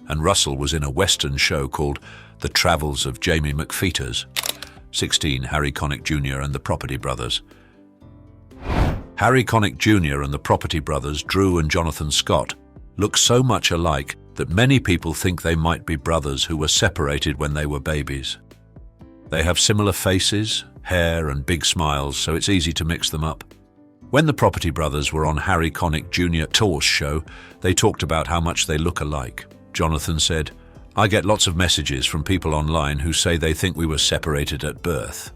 and Russell was in a Western show called The Travels of Jamie McFeeters. 16. Harry Connick Jr. and the Property Brothers. Harry Connick Jr. and the Property Brothers, Drew and Jonathan Scott, look so much alike that many people think they might be brothers who were separated when they were babies. They have similar faces, hair, and big smiles, so it's easy to mix them up. When the Property Brothers were on Harry Connick Jr. Tour's show, they talked about how much they look alike. Jonathan said, "I get lots of messages from people online who say they think we were separated at birth."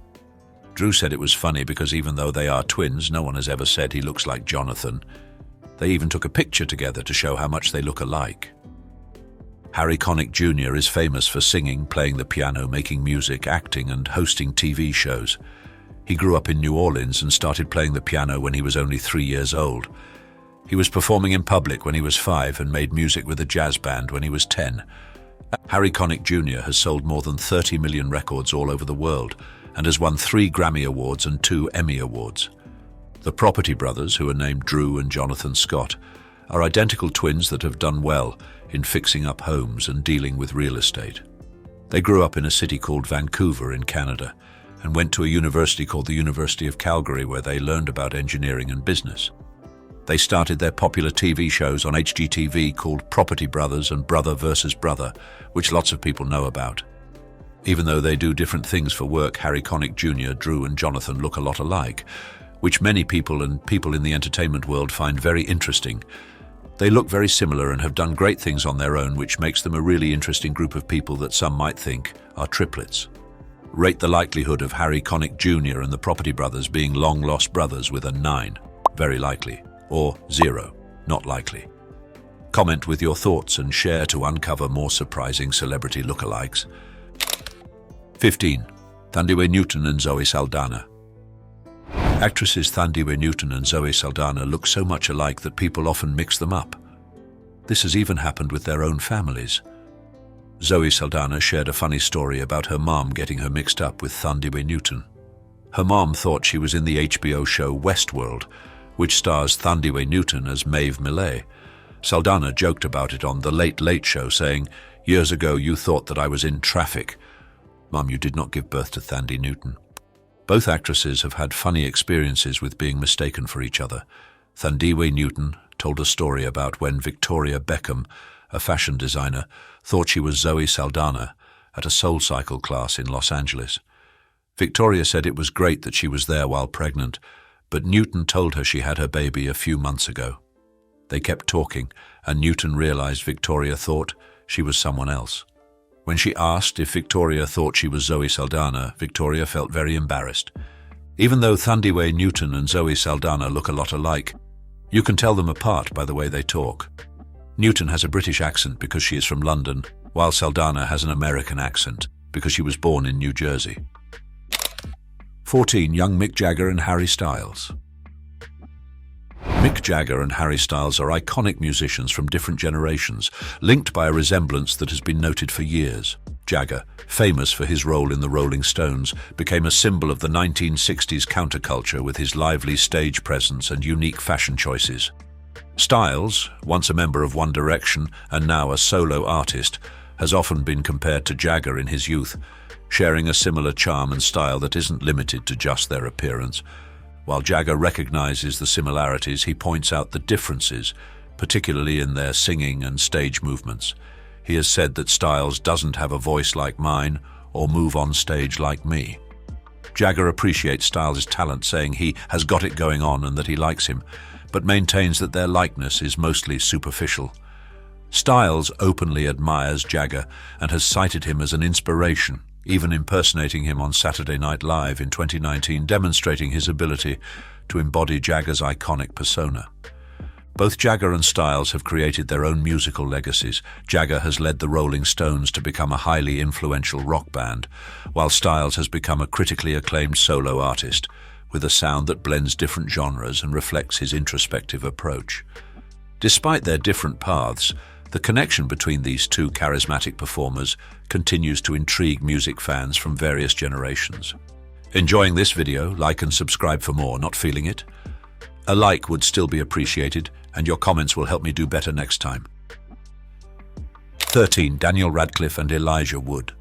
Drew said it was funny because even though they are twins, no one has ever said he looks like Jonathan. They even took a picture together to show how much they look alike. Harry Connick Jr. is famous for singing, playing the piano, making music, acting, and hosting TV shows. He grew up in New Orleans and started playing the piano when he was only 3 years old. He was performing in public when he was 5 and made music with a jazz band when he was 10. Harry Connick Jr. has sold more than 30 million records all over the world and has won 3 Grammy Awards and 2 Emmy Awards. The Property Brothers, who are named Drew and Jonathan Scott, are identical twins that have done well in fixing up homes and dealing with real estate. They grew up in a city called Vancouver in Canada and went to a university called the University of Calgary where they learned about engineering and business. They started their popular TV shows on HGTV called Property Brothers and Brother vs. Brother, which lots of people know about. Even though they do different things for work, Harry Connick Jr., Drew and Jonathan look a lot alike, which many people and people in the entertainment world find very interesting. They look very similar and have done great things on their own, which makes them a really interesting group of people that some might think are triplets. Rate the likelihood of Harry Connick Jr. and the Property Brothers being long-lost brothers with a 9, very likely, or 0, not likely. Comment with your thoughts and share to uncover more surprising celebrity lookalikes. 15. Thandiwe Newton and Zoe Saldana. Actresses Thandiwe Newton and Zoe Saldana look so much alike that people often mix them up. This has even happened with their own families. Zoe Saldana shared a funny story about her mom getting her mixed up with Thandiwe Newton. Her mom thought she was in the HBO show Westworld, which stars Thandiwe Newton as Maeve Millay. Saldana joked about it on The Late Late Show, saying, "Years ago you thought that I was in Traffic. Mum, you did not give birth to Thandie Newton." Both actresses have had funny experiences with being mistaken for each other. Thandiwe Newton told a story about when Victoria Beckham, a fashion designer, thought she was Zoe Saldana at a SoulCycle class in Los Angeles. Victoria said it was great that she was there while pregnant, but Newton told her she had her baby a few months ago. They kept talking, and Newton realized Victoria thought she was someone else. When she asked if Victoria thought she was Zoe Saldana, Victoria felt very embarrassed. Even though Thandiwe Newton and Zoe Saldana look a lot alike, you can tell them apart by the way they talk. Newton has a British accent because she is from London, while Saldana has an American accent because she was born in New Jersey. 14. Young Mick Jagger and Harry Styles. Mick Jagger and Harry Styles are iconic musicians from different generations, linked by a resemblance that has been noted for years. Jagger, famous for his role in the Rolling Stones, became a symbol of the 1960s counterculture with his lively stage presence and unique fashion choices. Styles, once a member of One Direction and now a solo artist, has often been compared to Jagger in his youth, sharing a similar charm and style that isn't limited to just their appearance. While Jagger recognizes the similarities, he points out the differences, particularly in their singing and stage movements. He has said that Styles doesn't have a voice like mine or move on stage like me. Jagger appreciates Styles' talent, saying he has got it going on and that he likes him, but maintains that their likeness is mostly superficial. Styles openly admires Jagger and has cited him as an inspiration, even impersonating him on Saturday Night Live in 2019, demonstrating his ability to embody Jagger's iconic persona. Both Jagger and Styles have created their own musical legacies. Jagger has led the Rolling Stones to become a highly influential rock band, while Styles has become a critically acclaimed solo artist, with a sound that blends different genres and reflects his introspective approach. Despite their different paths, The connection between these two charismatic performers continues to intrigue music fans from various generations. Enjoying this video? Like and subscribe for more. Not feeling it? A like would still be appreciated, and your comments will help me do better next time. 13. Daniel Radcliffe and Elijah Wood.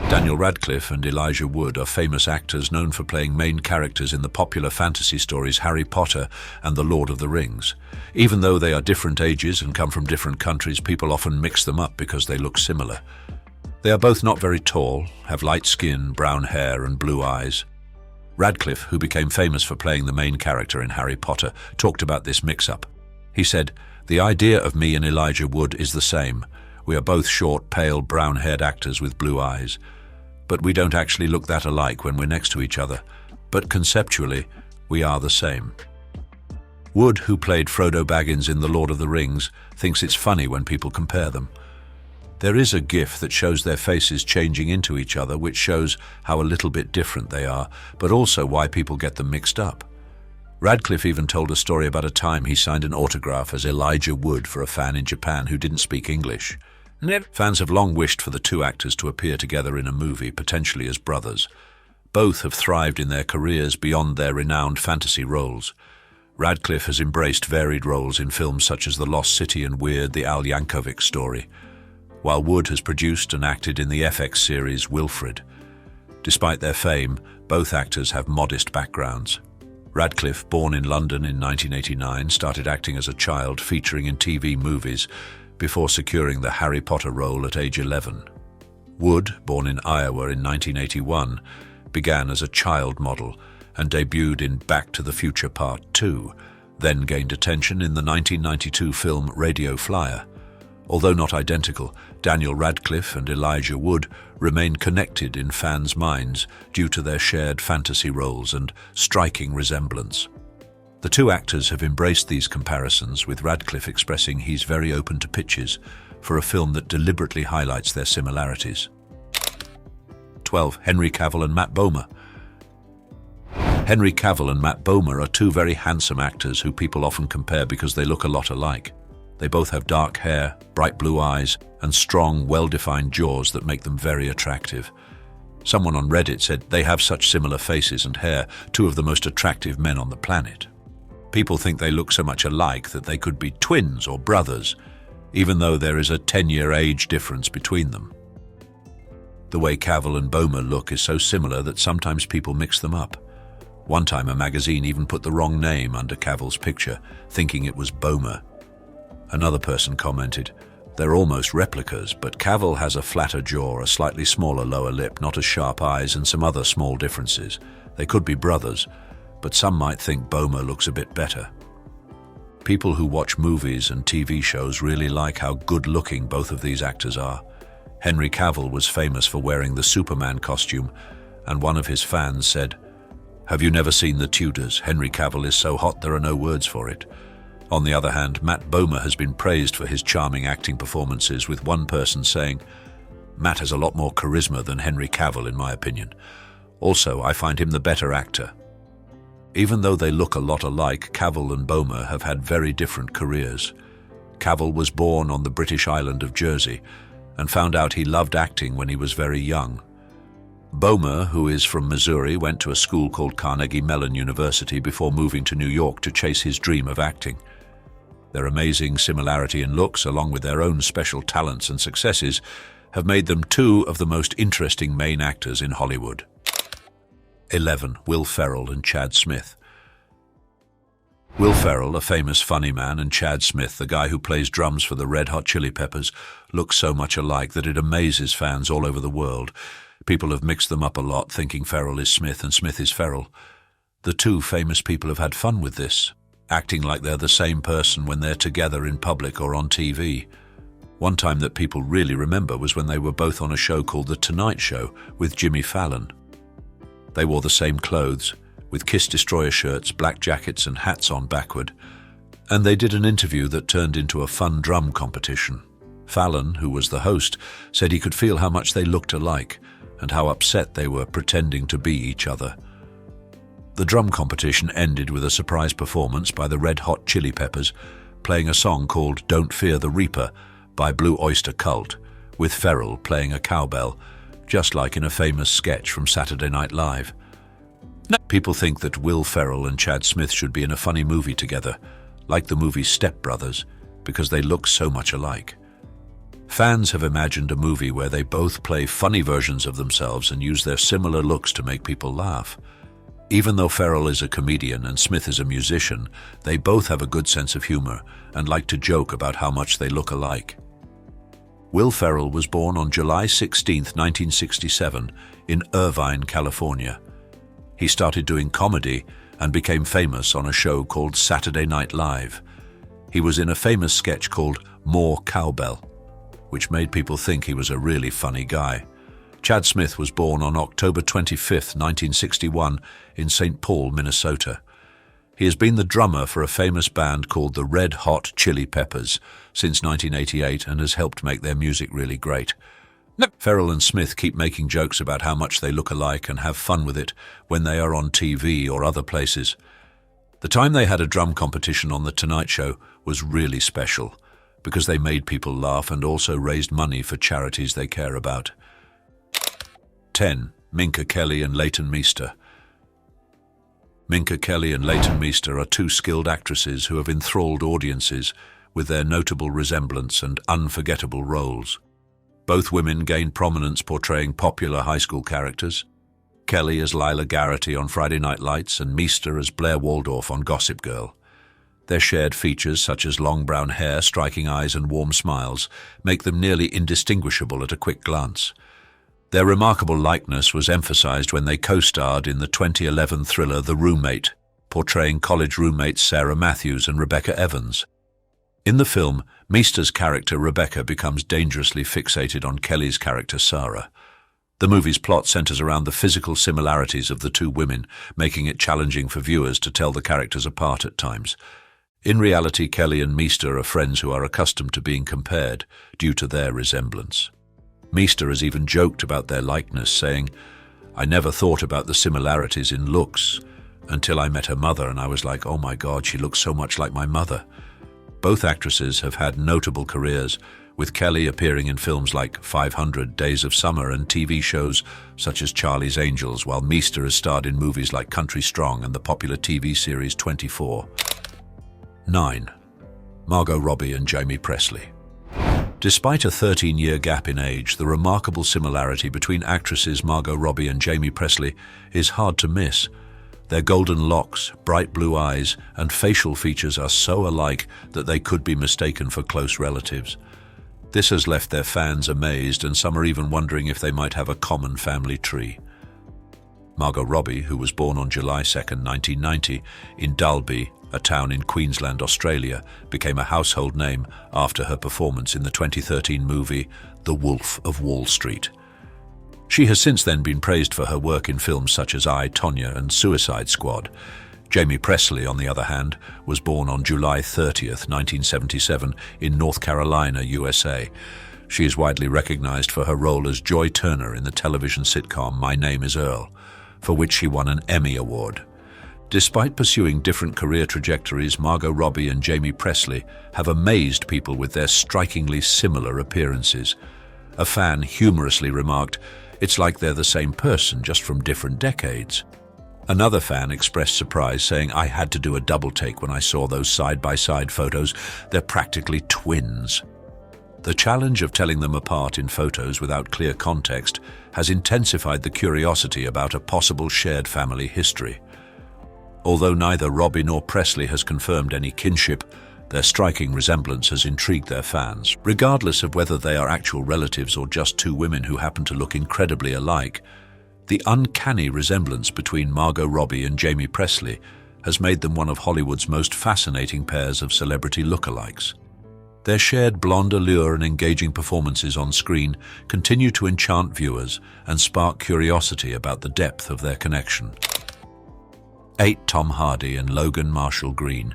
Daniel Radcliffe and Elijah Wood are famous actors known for playing main characters in the popular fantasy stories Harry Potter and The Lord of the Rings. Even though they are different ages and come from different countries, people often mix them up because they look similar. They are both not very tall, have light skin, brown hair, and blue eyes. Radcliffe, who became famous for playing the main character in Harry Potter, talked about this mix-up. He said, "The idea of me and Elijah Wood is the same. We are both short, pale, brown-haired actors with blue eyes. But we don't actually look that alike when we're next to each other. But conceptually, we are the same." Wood, who played Frodo Baggins in The Lord of the Rings, thinks it's funny when people compare them. There is a GIF that shows their faces changing into each other, which shows how a little bit different they are, but also why people get them mixed up. Radcliffe even told a story about a time he signed an autograph as Elijah Wood for a fan in Japan who didn't speak English. Fans have long wished for the two actors to appear together in a movie, potentially as brothers. Both have thrived in their careers beyond their renowned fantasy roles. Radcliffe has embraced varied roles in films such as The Lost City and Weird, the Al Yankovic Story, while Wood has produced and acted in the FX series Wilfred. Despite their fame, both actors have modest backgrounds. Radcliffe, born in London in 1989, started acting as a child, featuring in TV movies, before securing the Harry Potter role at age 11. Wood, born in Iowa in 1981, began as a child model and debuted in Back to the Future Part 2, then gained attention in the 1992 film Radio Flyer. Although not identical, Daniel Radcliffe and Elijah Wood remain connected in fans' minds due to their shared fantasy roles and striking resemblance. The two actors have embraced these comparisons, with Radcliffe expressing he's very open to pitches for a film that deliberately highlights their similarities. 12. Henry Cavill and Matt Bomer. Henry Cavill and Matt Bomer are two very handsome actors who people often compare because they look a lot alike. They both have dark hair, bright blue eyes, and strong, well-defined jaws that make them very attractive. Someone on Reddit said they have such similar faces and hair, two of the most attractive men on the planet. People think they look so much alike that they could be twins or brothers, even though there is a 10-year age difference between them. The way Cavill and Bomer look is so similar that sometimes people mix them up. One time a magazine even put the wrong name under Cavill's picture, thinking it was Bomer. Another person commented, "They're almost replicas, but Cavill has a flatter jaw, a slightly smaller lower lip, not as sharp eyes, and some other small differences. They could be brothers, but some might think Bomer looks a bit better." People who watch movies and TV shows really like how good-looking both of these actors are. Henry Cavill was famous for wearing the Superman costume, and one of his fans said, "Have you never seen The Tudors? Henry Cavill is so hot there are no words for it." On the other hand, Matt Bomer has been praised for his charming acting performances, with one person saying, "Matt has a lot more charisma than Henry Cavill in my opinion. Also, I find him the better actor." Even though they look a lot alike, Cavill and Bomer have had very different careers. Cavill was born on the British island of Jersey and found out he loved acting when he was very young. Bomer, who is from Missouri, went to a school called Carnegie Mellon University before moving to New York to chase his dream of acting. Their amazing similarity in looks, along with their own special talents and successes, have made them two of the most interesting main actors in Hollywood. 11. Will Ferrell and Chad Smith. Will Ferrell, a famous funny man, and Chad Smith, the guy who plays drums for the Red Hot Chili Peppers, look so much alike that it amazes fans all over the world. People have mixed them up a lot, thinking Ferrell is Smith and Smith is Ferrell. The two famous people have had fun with this, acting like they're the same person when they're together in public or on TV. One time that people really remember was when they were both on a show called The Tonight Show with Jimmy Fallon. They wore the same clothes, with Kiss Destroyer shirts, black jackets and hats on backward, and they did an interview that turned into a fun drum competition. Fallon, who was the host, said he could feel how much they looked alike and how upset they were pretending to be each other. The drum competition ended with a surprise performance by the Red Hot Chili Peppers, playing a song called Don't Fear the Reaper by Blue Oyster Cult, with Ferrell playing a cowbell, just like in a famous sketch from Saturday Night Live. People think that Will Ferrell and Chad Smith should be in a funny movie together, like the movie Step Brothers, because they look so much alike. Fans have imagined a movie where they both play funny versions of themselves and use their similar looks to make people laugh. Even though Ferrell is a comedian and Smith is a musician, they both have a good sense of humor and like to joke about how much they look alike. Will Ferrell was born on July 16, 1967, in Irvine, California. He started doing comedy and became famous on a show called Saturday Night Live. He was in a famous sketch called More Cowbell, which made people think he was a really funny guy. Chad Smith was born on October 25, 1961, in St. Paul, Minnesota. He has been the drummer for a famous band called the Red Hot Chili Peppers since 1988 and has helped make their music really great. Ferrell and Smith keep making jokes about how much they look alike and have fun with it when they are on TV or other places. The time they had a drum competition on The Tonight Show was really special because they made people laugh and also raised money for charities they care about. 10. Minka Kelly and Leighton Meester. Minka Kelly and Leighton Meester are two skilled actresses who have enthralled audiences with their notable resemblance and unforgettable roles. Both women gained prominence portraying popular high school characters. Kelly as Lila Garrity on Friday Night Lights and Meester as Blair Waldorf on Gossip Girl. Their shared features, such as long brown hair, striking eyes and warm smiles, make them nearly indistinguishable at a quick glance. Their remarkable likeness was emphasized when they co-starred in the 2011 thriller The Roommate, portraying college roommates Sarah Matthews and Rebecca Evans. In the film, Meester's character Rebecca becomes dangerously fixated on Kelly's character Sarah. The movie's plot centers around the physical similarities of the two women, making it challenging for viewers to tell the characters apart at times. In reality, Kelly and Meester are friends who are accustomed to being compared due to their resemblance. Meester has even joked about their likeness, saying, "I never thought about the similarities in looks until I met her mother and I was like, oh my God, she looks so much like my mother." Both actresses have had notable careers, with Kelly appearing in films like 500 Days of Summer and TV shows such as Charlie's Angels, while Meester has starred in movies like Country Strong and the popular TV series 24. 9. Margot Robbie and Jamie Presley. Despite a 13-year gap in age, the remarkable similarity between actresses Margot Robbie and Jamie Presley is hard to miss. Their golden locks, bright blue eyes, and facial features are so alike that they could be mistaken for close relatives. This has left their fans amazed, and some are even wondering if they might have a common family tree. Margot Robbie, who was born on July 2, 1990, in Dalby, a town in Queensland, Australia, became a household name after her performance in the 2013 movie The Wolf of Wall Street. She has since then been praised for her work in films such as I, Tonya and Suicide Squad. Jamie Presley, on the other hand, was born on July 30, 1977, in North Carolina, USA. She is widely recognized for her role as Joy Turner in the television sitcom My Name is Earl, for which she won an Emmy Award. Despite pursuing different career trajectories, Margot Robbie and Jamie Presley have amazed people with their strikingly similar appearances. A fan humorously remarked, "It's like they're the same person, just from different decades." Another fan expressed surprise, saying, "I had to do a double take when I saw those side-by-side photos. They're practically twins." The challenge of telling them apart in photos without clear context has intensified the curiosity about a possible shared family history. Although neither Robbie nor Presley has confirmed any kinship, their striking resemblance has intrigued their fans. Regardless of whether they are actual relatives or just two women who happen to look incredibly alike, the uncanny resemblance between Margot Robbie and Jamie Presley has made them one of Hollywood's most fascinating pairs of celebrity lookalikes. Their shared blonde allure and engaging performances on screen continue to enchant viewers and spark curiosity about the depth of their connection. 8. Tom Hardy and Logan Marshall Green.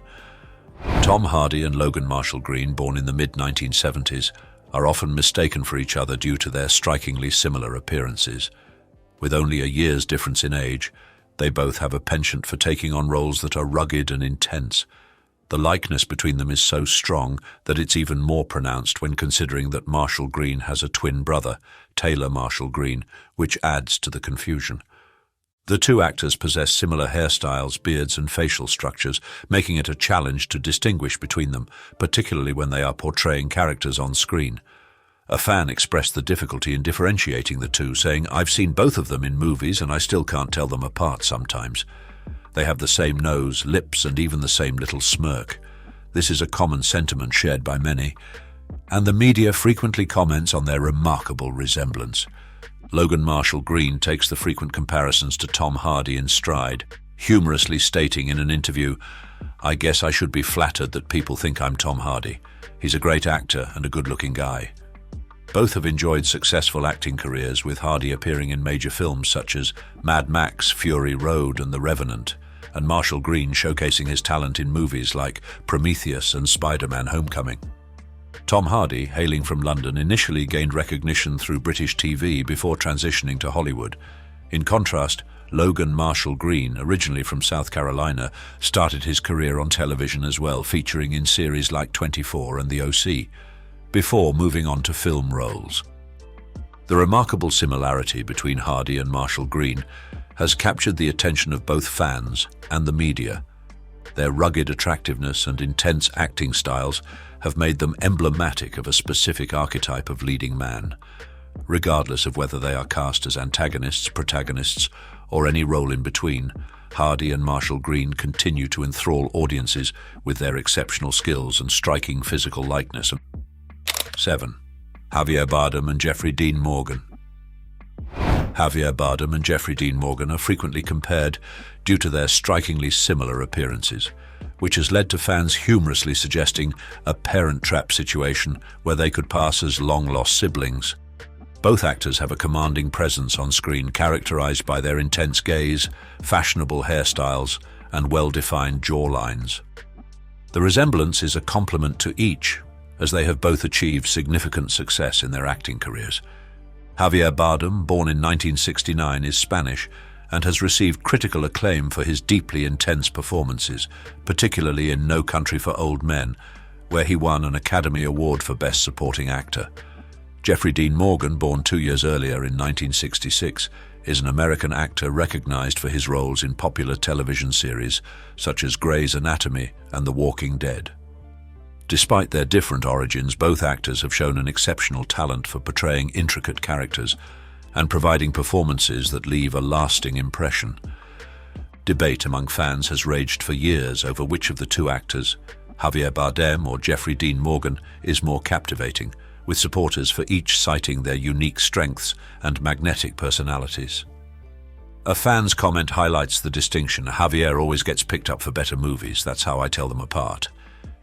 Tom Hardy and Logan Marshall Green, born in the mid-1970s, are often mistaken for each other due to their strikingly similar appearances. With only a year's difference in age, they both have a penchant for taking on roles that are rugged and intense. The likeness between them is so strong that it's even more pronounced when considering that Marshall Green has a twin brother, Taylor Marshall Green, which adds to the confusion. The two actors possess similar hairstyles, beards, and facial structures, making it a challenge to distinguish between them, particularly when they are portraying characters on screen. A fan expressed the difficulty in differentiating the two, saying, "I've seen both of them in movies and I still can't tell them apart sometimes. They have the same nose, lips, and even the same little smirk." This is a common sentiment shared by many, and the media frequently comments on their remarkable resemblance. Logan Marshall Green takes the frequent comparisons to Tom Hardy in stride, humorously stating in an interview, "I guess I should be flattered that people think I'm Tom Hardy. He's a great actor and a good-looking guy." Both have enjoyed successful acting careers, with Hardy appearing in major films such as Mad Max, Fury Road, and The Revenant, and Marshall Green showcasing his talent in movies like Prometheus and Spider-Man: Homecoming. Tom Hardy, hailing from London, initially gained recognition through British TV before transitioning to Hollywood. In contrast, Logan Marshall Green, originally from South Carolina, started his career on television as well, featuring in series like 24 and The OC, before moving on to film roles. The remarkable similarity between Hardy and Marshall Green has captured the attention of both fans and the media. Their rugged attractiveness and intense acting styles have made them emblematic of a specific archetype of leading man. Regardless of whether they are cast as antagonists, protagonists, or any role in between, Hardy and Marshall Green continue to enthrall audiences with their exceptional skills and striking physical likeness. 7. Javier Bardem and Jeffrey Dean Morgan. Javier Bardem and Jeffrey Dean Morgan are frequently compared due to their strikingly similar appearances, which has led to fans humorously suggesting a parent trap situation where they could pass as long-lost siblings. Both actors have a commanding presence on screen, characterized by their intense gaze, fashionable hairstyles, and well-defined jawlines. The resemblance is a compliment to each, as they have both achieved significant success in their acting careers. Javier Bardem, born in 1969, is Spanish and has received critical acclaim for his deeply intense performances, particularly in No Country for Old Men, where he won an Academy Award for Best Supporting Actor. Jeffrey Dean Morgan, born 2 years earlier in 1966, is an American actor recognized for his roles in popular television series such as Grey's Anatomy and The Walking Dead. Despite their different origins, both actors have shown an exceptional talent for portraying intricate characters and providing performances that leave a lasting impression. Debate among fans has raged for years over which of the two actors, Javier Bardem or Jeffrey Dean Morgan, is more captivating, with supporters for each citing their unique strengths and magnetic personalities. A fan's comment highlights the distinction. "Javier always gets picked up for better movies, that's how I tell them apart."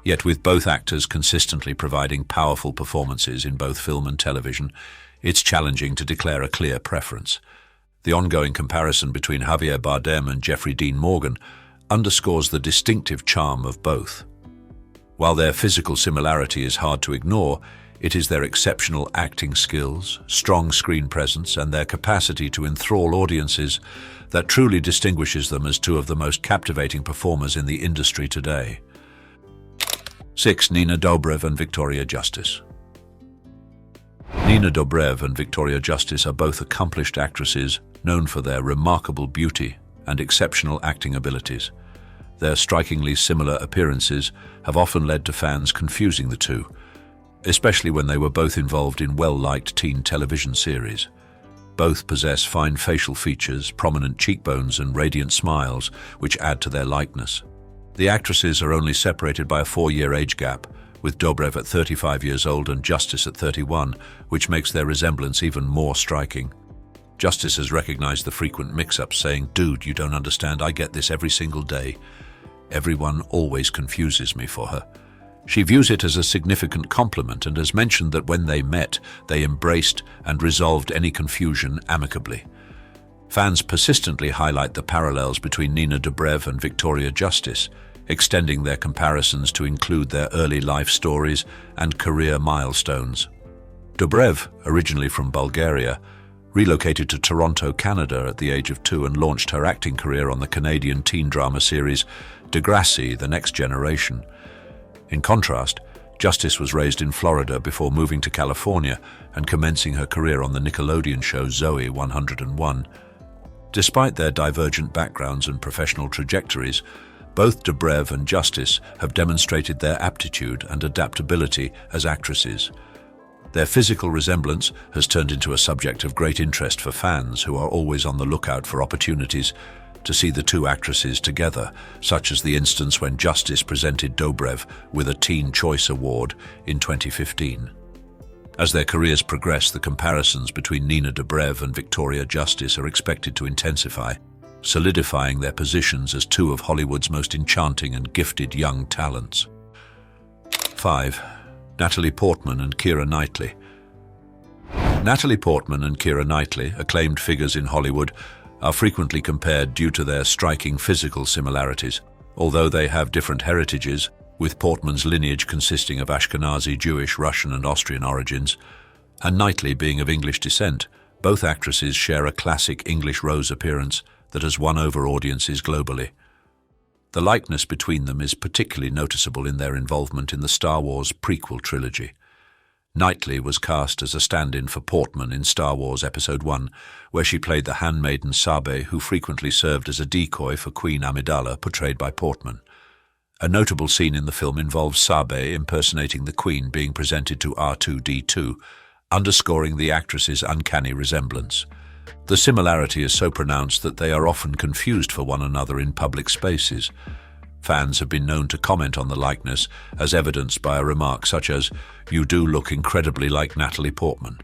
Yet with both actors consistently providing powerful performances in both film and television, it's challenging to declare a clear preference. The ongoing comparison between Javier Bardem and Jeffrey Dean Morgan underscores the distinctive charm of both. While their physical similarity is hard to ignore, it is their exceptional acting skills, strong screen presence, and their capacity to enthrall audiences that truly distinguishes them as two of the most captivating performers in the industry today. 6. Nina Dobrev and Victoria Justice. Nina Dobrev and Victoria Justice are both accomplished actresses known for their remarkable beauty and exceptional acting abilities. Their strikingly similar appearances have often led to fans confusing the two, especially when they were both involved in well-liked teen television series. Both possess fine facial features, prominent cheekbones, and radiant smiles, which add to their likeness. The actresses are only separated by a 4-year age gap, with Dobrev at 35 years old and Justice at 31, which makes their resemblance even more striking. Justice has recognized the frequent mix-ups, saying, "Dude, you don't understand, I get this every single day. Everyone always confuses me for her." She views it as a significant compliment and has mentioned that when they met, they embraced and resolved any confusion amicably. Fans persistently highlight the parallels between Nina Dobrev and Victoria Justice, extending their comparisons to include their early life stories and career milestones. Dobrev, originally from Bulgaria, relocated to Toronto, Canada at the age of 2 and launched her acting career on the Canadian teen drama series Degrassi: The Next Generation. In contrast, Justice was raised in Florida before moving to California and commencing her career on the Nickelodeon show Zoe 101. Despite their divergent backgrounds and professional trajectories, both Dobrev and Justice have demonstrated their aptitude and adaptability as actresses. Their physical resemblance has turned into a subject of great interest for fans who are always on the lookout for opportunities to see the two actresses together, such as the instance when Justice presented Dobrev with a Teen Choice Award in 2015. As their careers progress, the comparisons between Nina Dobrev and Victoria Justice are expected to intensify, solidifying their positions as two of Hollywood's most enchanting and gifted young talents. 5. Natalie Portman and Keira Knightley. Natalie Portman and Keira Knightley, acclaimed figures in Hollywood, are frequently compared due to their striking physical similarities. Although they have different heritages, with Portman's lineage consisting of Ashkenazi, Jewish, Russian and Austrian origins, and Knightley being of English descent, both actresses share a classic English rose appearance that has won over audiences globally. The likeness between them is particularly noticeable in their involvement in the Star Wars prequel trilogy. Knightley was cast as a stand-in for Portman in Star Wars Episode I, where she played the handmaiden Sabe, who frequently served as a decoy for Queen Amidala, portrayed by Portman. A notable scene in the film involves Sabe impersonating the Queen being presented to R2-D2, underscoring the actress's uncanny resemblance. The similarity is so pronounced that they are often confused for one another in public spaces. Fans have been known to comment on the likeness, as evidenced by a remark such as, "You do look incredibly like Natalie Portman."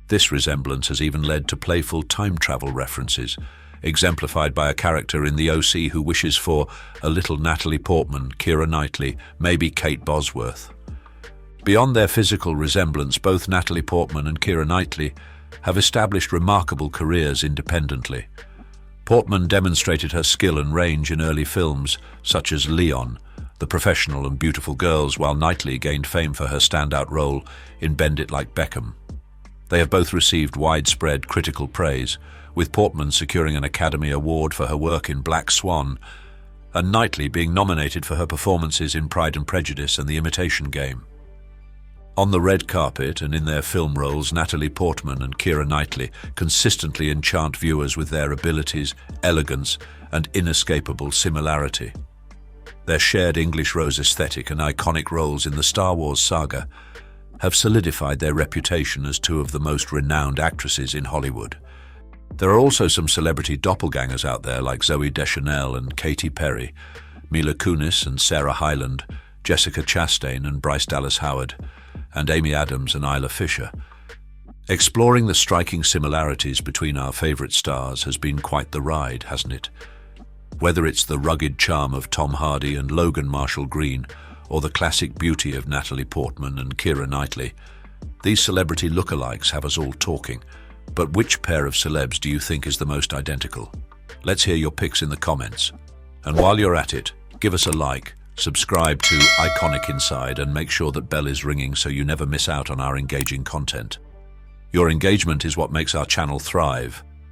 This resemblance has even led to playful time travel references, exemplified by a character in The OC who wishes for a little Natalie Portman, Keira Knightley, maybe Kate Bosworth. Beyond their physical resemblance, both Natalie Portman and Keira Knightley have established remarkable careers independently. Portman demonstrated her skill and range in early films, such as Leon, The Professional and Beautiful Girls, while Knightley gained fame for her standout role in Bend It Like Beckham. They have both received widespread critical praise, with Portman securing an Academy Award for her work in Black Swan, and Knightley being nominated for her performances in Pride and Prejudice and The Imitation Game. On the red carpet and in their film roles, Natalie Portman and Keira Knightley consistently enchant viewers with their abilities, elegance, and inescapable similarity. Their shared English rose aesthetic and iconic roles in the Star Wars saga have solidified their reputation as two of the most renowned actresses in Hollywood. There are also some celebrity doppelgangers out there like Zooey Deschanel and Katy Perry, Mila Kunis and Sarah Hyland, Jessica Chastain and Bryce Dallas Howard, and Amy Adams and Isla Fisher. Exploring the striking similarities between our favorite stars has been quite the ride, hasn't it? Whether it's the rugged charm of Tom Hardy and Logan Marshall Green, or the classic beauty of Natalie Portman and Keira Knightley, these celebrity lookalikes have us all talking. But which pair of celebs do you think is the most identical? Let's hear your picks in the comments. And while you're at it, give us a like, subscribe to Iconic Inside, and make sure that bell is ringing so you never miss out on our engaging content. Your engagement is what makes our channel thrive.